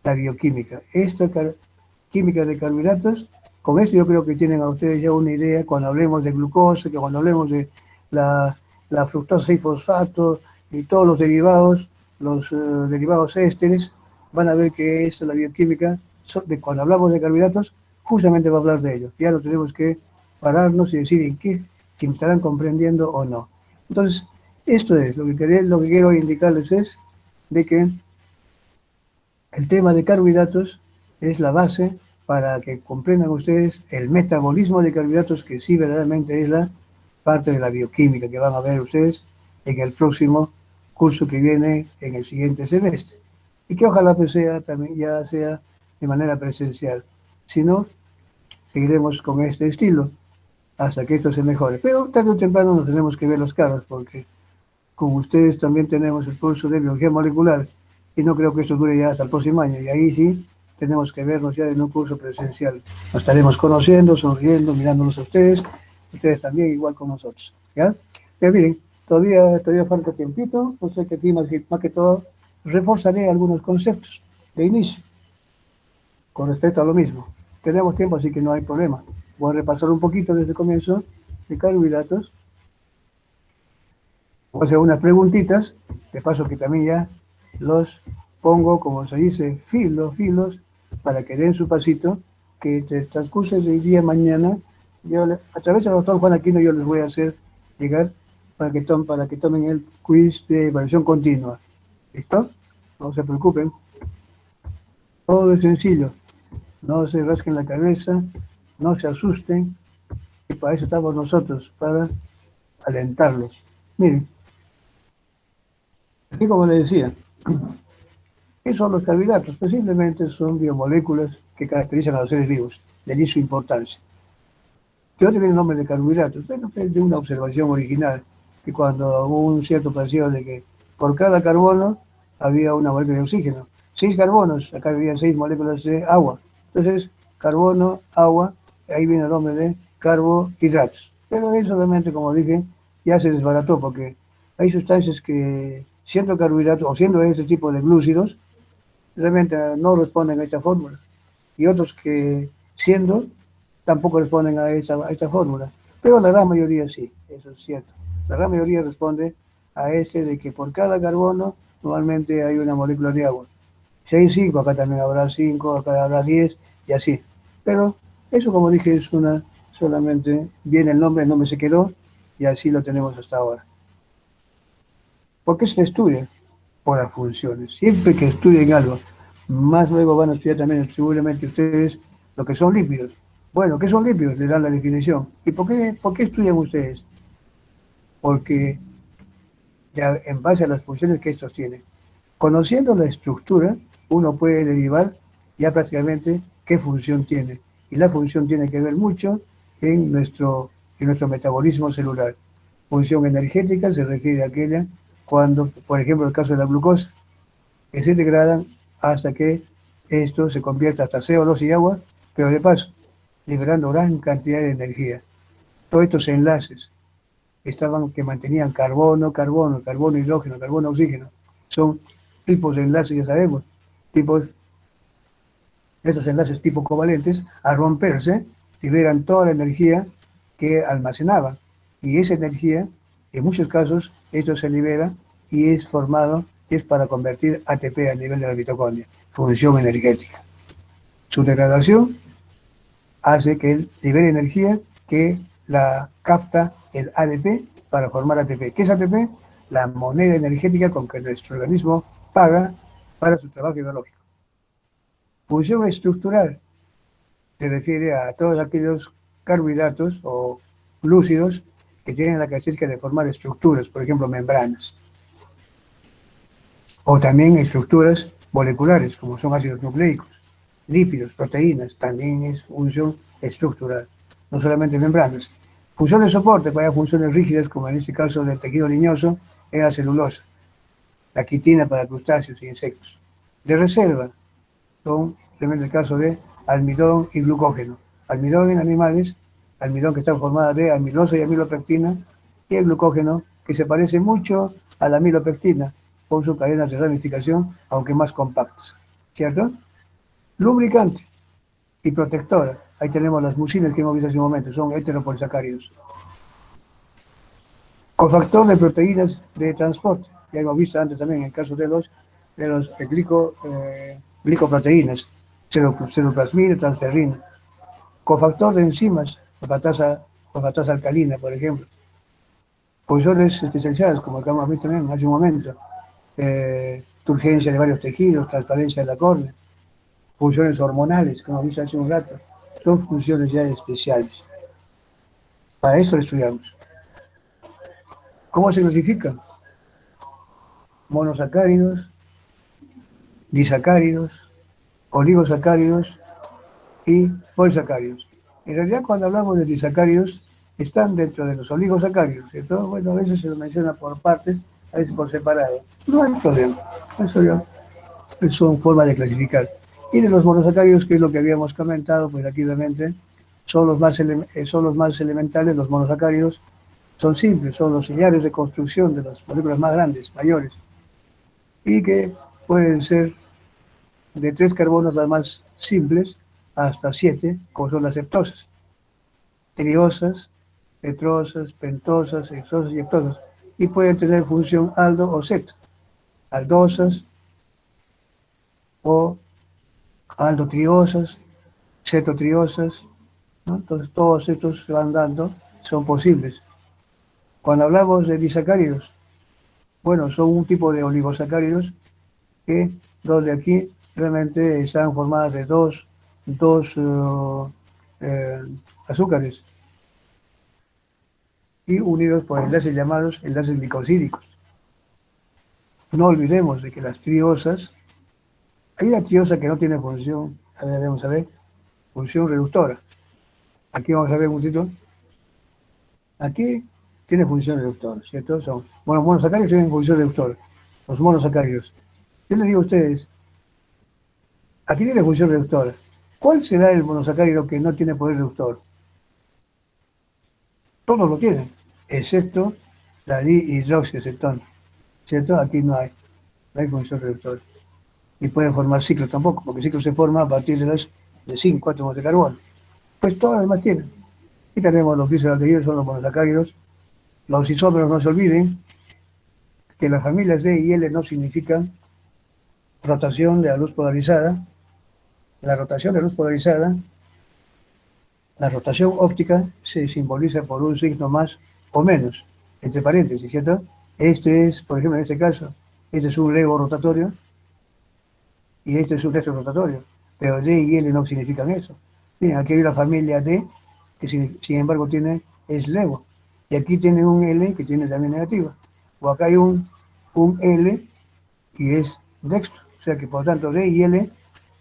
la bioquímica. Química de carbohidratos, con esto yo creo que tienen a ustedes ya una idea cuando hablemos de glucosa, que cuando hablemos de la fructosa 6-fosfato y todos los derivados ésteres, van a ver que esto, la bioquímica, cuando hablamos de carbohidratos, justamente va a hablar de ello. Ya lo tenemos que pararnos y decir en qué, si me estarán comprendiendo o no. Entonces, esto es, lo que quiero indicarles es de que el tema de carbohidratos es la base para que comprendan ustedes el metabolismo de carbohidratos, que sí verdaderamente es la parte de la bioquímica que van a ver ustedes en el próximo curso que viene en el siguiente semestre. Y que ojalá pues también ya sea de manera presencial. Si no, seguiremos con este estilo hasta que esto se mejore. Pero tarde o temprano nos tenemos que ver las caras, porque con ustedes también tenemos el curso de biología molecular y no creo que esto dure ya hasta el próximo año. Y ahí sí tenemos que vernos ya en un curso presencial. Nos estaremos conociendo, sonriendo, mirándonos a ustedes también igual con nosotros. ¿Ya? Pero miren, todavía falta tiempito, no sé que aquí más que todo reforzaré algunos conceptos de inicio con respecto a lo mismo. Tenemos tiempo, así que no hay problema. Voy a repasar un poquito desde el comienzo de carbohidratos. Voy a hacer unas preguntitas, de paso que también ya los pongo, como se dice, filos, para que den su pasito, que entre el transcurso del día mañana, a través del doctor Juan Aquino, yo les voy a hacer llegar para que tomen el quiz de evaluación continua. ¿Listo? No se preocupen. Todo es sencillo. No se rasquen la cabeza, no se asusten, y para eso estamos nosotros, para alentarlos. Miren, aquí como les decía, ¿qué son los carbohidratos? Pues simplemente son biomoléculas que caracterizan a los seres vivos, de allí su importancia. ¿De dónde viene el nombre de carbohidratos? Bueno, es de una observación original, que cuando hubo un cierto parecido de que por cada carbono había una molécula de oxígeno. 6 carbonos, acá había 6 moléculas de agua. Entonces, carbono, agua, ahí viene el nombre de carbohidratos. Pero eso realmente, como dije, ya se desbarató, porque hay sustancias que, siendo carbohidratos o siendo ese tipo de glúcidos, realmente no responden a esta fórmula. Y otros que, siendo, tampoco responden a esta fórmula. Pero la gran mayoría sí, eso es cierto. La gran mayoría responde a este de que por cada carbono normalmente hay una molécula de agua. Si hay 5, acá también habrá 5, acá habrá 10 y así. Pero eso, como dije, es solamente viene el nombre se quedó y así lo tenemos hasta ahora. ¿Por qué se estudia? Por las funciones. Siempre que estudien algo, más luego van a estudiar también seguramente ustedes lo que son lípidos. Bueno, ¿qué son lípidos? Le dan la definición. ¿Y por qué estudian ustedes? Porque ya en base a las funciones que estos tienen. Conociendo la estructura, uno puede derivar ya prácticamente qué función tiene. Y la función tiene que ver mucho en nuestro metabolismo celular. Función energética se refiere a aquella cuando, por ejemplo, el caso de la glucosa, que se degradan hasta que esto se convierta hasta CO2 y agua, pero de paso, liberando gran cantidad de energía. Todos estos enlaces que mantenían carbono, carbono, carbono, hidrógeno, carbono, oxígeno, son tipos de enlaces, ya sabemos, tipos, estos enlaces tipo covalentes, al romperse, liberan toda la energía que almacenaban. Y esa energía, en muchos casos, esto se libera y es formado, es para convertir ATP a nivel de la mitocondria, función energética. Su degradación hace que él libere energía que la capta el ADP para formar ATP. ¿Qué es ATP? La moneda energética con que nuestro organismo paga para su trabajo biológico. Función estructural se refiere a todos aquellos carbohidratos o glúcidos que tienen la característica de formar estructuras, por ejemplo, membranas. O también estructuras moleculares, como son ácidos nucleicos, lípidos, proteínas, también es función estructural, no solamente membranas. Función de soporte para funciones rígidas, como en este caso del tejido liñoso, es la celulosa, la quitina para crustáceos y insectos. De reserva son, en el caso de almidón y glucógeno. Almidón en animales, almidón que está formada de amilosa y amilopectina, y el glucógeno, que se parece mucho a la amilopectina, con sus cadenas de ramificación, aunque más compactas, ¿cierto? Lubricante y protectora. Ahí tenemos las mucinas que hemos visto hace un momento, son heteropolisacáridos. Cofactor de proteínas de transporte, ya hemos visto antes también en el caso de los glicoproteínas, ceruloplasmina, transferrina. Cofactor de enzimas, fosfatasa alcalina, por ejemplo. Funciones especializadas, como acabamos de ver también hace un momento. Turgencia de varios tejidos, transparencia de la córnea. Funciones hormonales, como hemos visto hace un rato. Son funciones ya especiales. Para eso lo estudiamos. ¿Cómo se clasifican? Monosacáridos, disacáridos, oligosacáridos y polisacáridos. En realidad, cuando hablamos de disacáridos, están dentro de los oligosacáridos, ¿cierto? Bueno, a veces se lo menciona por partes, a veces por separado. No hay problema, eso ya son formas de clasificar. Y de los monosacáridos, que es lo que habíamos comentado, pues aquí realmente son los más elementales, los monosacáridos, son simples, son los señales de construcción de las moléculas más grandes, mayores, y que pueden ser de 3 carbonos las más simples hasta 7, como son las heptosas, triosas, tetrosas, pentosas, hexosas y heptosas, y pueden tener función aldo o ceto, aldosas o aldotriosas, cetotriosas, ¿no? Entonces todos estos se van dando, son posibles. Cuando hablamos de disacáridos, bueno, son un tipo de oligosacáridos que, donde aquí realmente están formadas de dos azúcares y unidos por enlaces llamados enlaces glicosídicos. No olvidemos de que las triosas, hay una triosa que no tiene función, a ver, vamos a ver, función reductora. Aquí vamos a ver un poquito. Aquí tiene función reductora, ¿cierto? Son, bueno, monosacáridos tienen función reductora, los monosacáridos. Yo les digo a ustedes, aquí tiene función reductora. ¿Cuál será el monosacárido que no tiene poder reductor? Todos lo tienen, excepto la dihidroxiacetona, ¿cierto? Aquí no hay función reductora. Ni pueden formar ciclo tampoco, porque el ciclo se forma a partir de 5 átomos de carbono. Pues todas las demás tienen. Y tenemos los gliceraldehídos, son los monosacáridos. Los isómeros, no se olviden que las familias D y L no significan rotación de la luz polarizada. La rotación de luz polarizada, la rotación óptica, se simboliza por un signo más o menos, entre paréntesis, ¿cierto? Este es, por ejemplo, en este caso, este es un lego rotatorio y este es un resto rotatorio, pero D y L no significan eso. Miren, aquí hay una familia D que sin embargo es lego, y aquí tiene un L que tiene también negativa, o acá hay un L y es dextro, o sea que por tanto D y L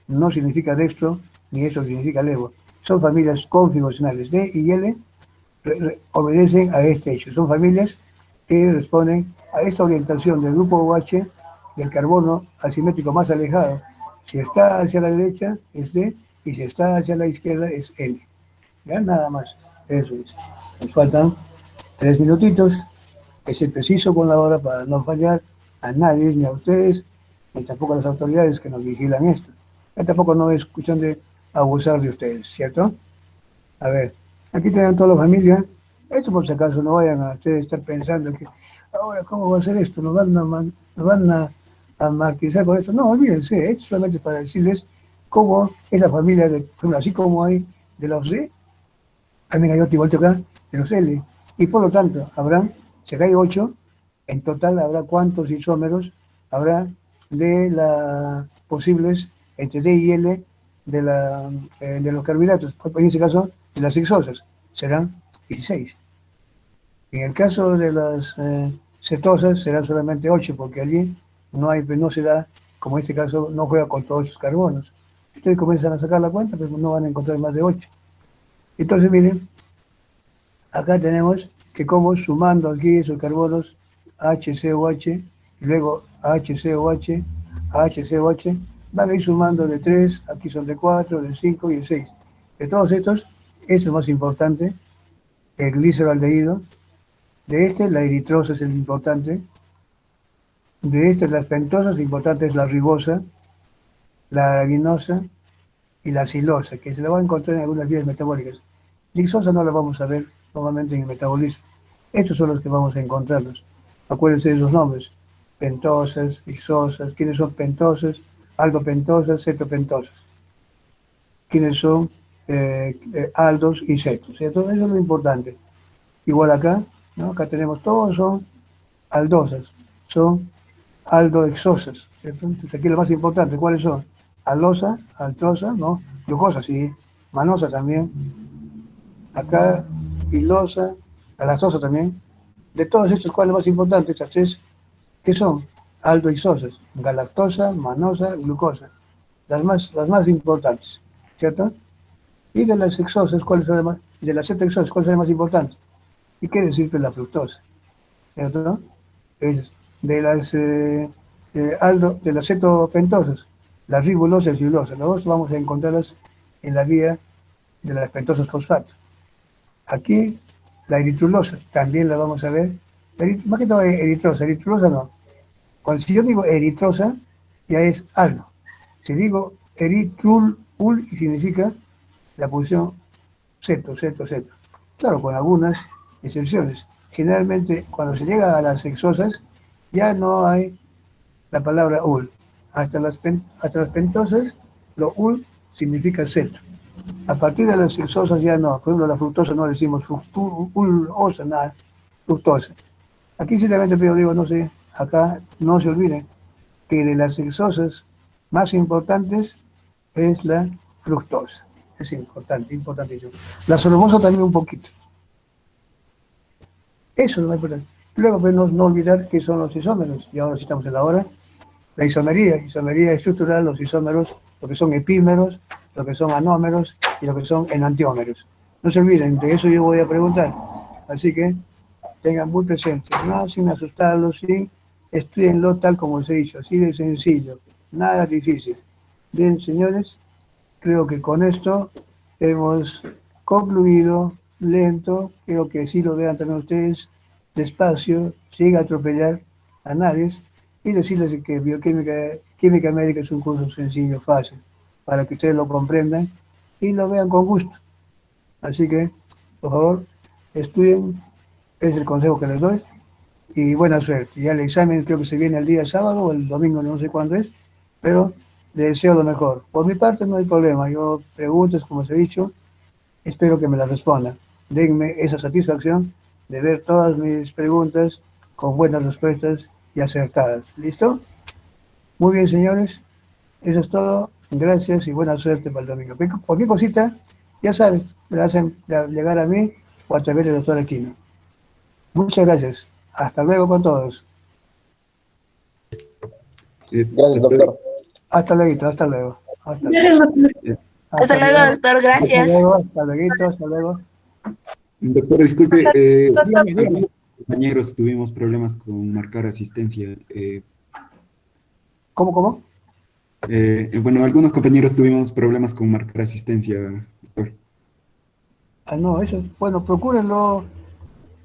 no significa dextro, ni eso significa lego. Son familias configuracionales. D y L obedecen a este hecho. Son familias que responden a esta orientación del grupo OH del carbono asimétrico más alejado. Si está hacia la derecha es D y si está hacia la izquierda es L. ¿Ya? Nada más. Eso es. Nos faltan 3 minutitos. Que ser preciso con la hora para no fallar a nadie, ni a ustedes, ni tampoco a las autoridades que nos vigilan esto. Ya tampoco no es cuestión de abusar de ustedes, ¿cierto? A ver, aquí tienen toda la familia. Esto por si acaso no vayan a ustedes estar pensando que ahora cómo va a ser esto, nos van a martirizar con esto. No, olvídense, esto solamente para decirles cómo es la familia, así como hay de los D, también hay otro igual que acá, de los L. Y por lo tanto, si acá hay 8, en total habrá cuántos isómeros habrá de las posibles entre D y L de los carbohidratos, en este caso de las hexosas, serán 16. En el caso de las cetosas serán solamente 8, porque allí no se da, como en este caso, no juega con todos los carbonos. Ustedes comienzan a sacar la cuenta, pero no van a encontrar más de 8. Entonces, miren, acá tenemos que como sumando aquí esos carbonos HCOH y luego HCOH, HCOH, van a ir sumando de 3, aquí son de 4, de 5 y de 6. De todos estos, este es el más importante, el gliceraldehído. De este, la eritrosa es el importante. De este, las pentosas, el importante es la ribosa, la araginosa y la silosa, que se la va a encontrar en algunas vías metabólicas. Lixosa no la vamos a ver normalmente en el metabolismo. Estos son los que vamos a encontrarlos. Acuérdense de esos nombres. Pentosas, lixosas. ¿Quiénes son pentosas? Aldopentosas, cetopentosas. ¿Quiénes son aldos y cetos? ¿Cierto? Eso es lo importante. Igual acá, ¿no? Acá tenemos todos son aldosas, son aldohexosas, ¿cierto? Entonces aquí lo más importante, ¿cuáles son? Alosa, altosa, ¿no? Glucosa, sí. Manosa también. Acá, hilosa, galastosa también. De todos estos, ¿cuál es lo más importante? Estas tres, ¿qué son? Aldohexosas, galactosa, manosa, glucosa. Las más importantes, ¿cierto? Y de las hexosas, ¿cuáles son las más? De las cetohexosas, ¿cuáles son las más importantes? ¿Y qué decir de la fructosa? ¿Cierto? De las cetopentosas, las ribulosas y ulosas. Las dos vamos a encontrarlas en la vía de las pentosas fosfato. Aquí la eritrulosa también la vamos a ver. Más que todo eritrosa no. Si yo digo eritrosa, ya es algo. Si digo eritrul, significa la posición ceto. Claro, con algunas excepciones. Generalmente, cuando se llega a las hexosas, ya no hay la palabra ul. Hasta las pentosas, lo ul significa ceto. A partir de las hexosas ya no. Por ejemplo, la fructosa no le decimos fructuosa, nada, fructosa. Aquí simplemente pero digo, no sé, acá no se olviden que de las hexosas más importantes es la fructosa. Es importante, importantísimo. La solubosa también un poquito. Eso es lo más importante. Luego, pues, no olvidar qué son los isómeros. Y ahora sí estamos en la hora. La isomería estructural, los isómeros, lo que son epímeros, lo que son anómeros y lo que son enantiómeros. No se olviden, de eso yo voy a preguntar. Así que tengan muy presente, no sin asustarlos, sí, estudienlo tal como les he dicho, así de sencillo, nada difícil. Bien, señores, creo que con esto hemos concluido, lento, creo que sí lo vean también ustedes, despacio, sin atropellar a nadie, y decirles que Química Médica es un curso sencillo, fácil, para que ustedes lo comprendan y lo vean con gusto. Así que, por favor, estudien, es el consejo que les doy, y buena suerte. Ya el examen creo que se viene el día sábado o el domingo, no sé cuándo es, pero les deseo lo mejor. Por mi parte no hay problema, yo preguntas, como os he dicho, espero que me las respondan. Denme esa satisfacción de ver todas mis preguntas con buenas respuestas y acertadas. ¿Listo? Muy bien, señores. Eso es todo. Gracias y buena suerte para el domingo. Cualquier cosita, ya saben, me la hacen llegar a mí o a través del doctor Aquino. Muchas gracias. Hasta luego con todos. Gracias, doctor. Hasta luego, hasta luego. Gracias, doctor. Hasta luego, doctor. Gracias. Hasta luego, hasta luego. Doctor, disculpe, Doctor, Dígame. compañeros tuvimos problemas con marcar asistencia. ¿Cómo? Bueno, algunos compañeros tuvimos problemas con marcar asistencia, doctor. Ah, no, eso, bueno, procúrenlo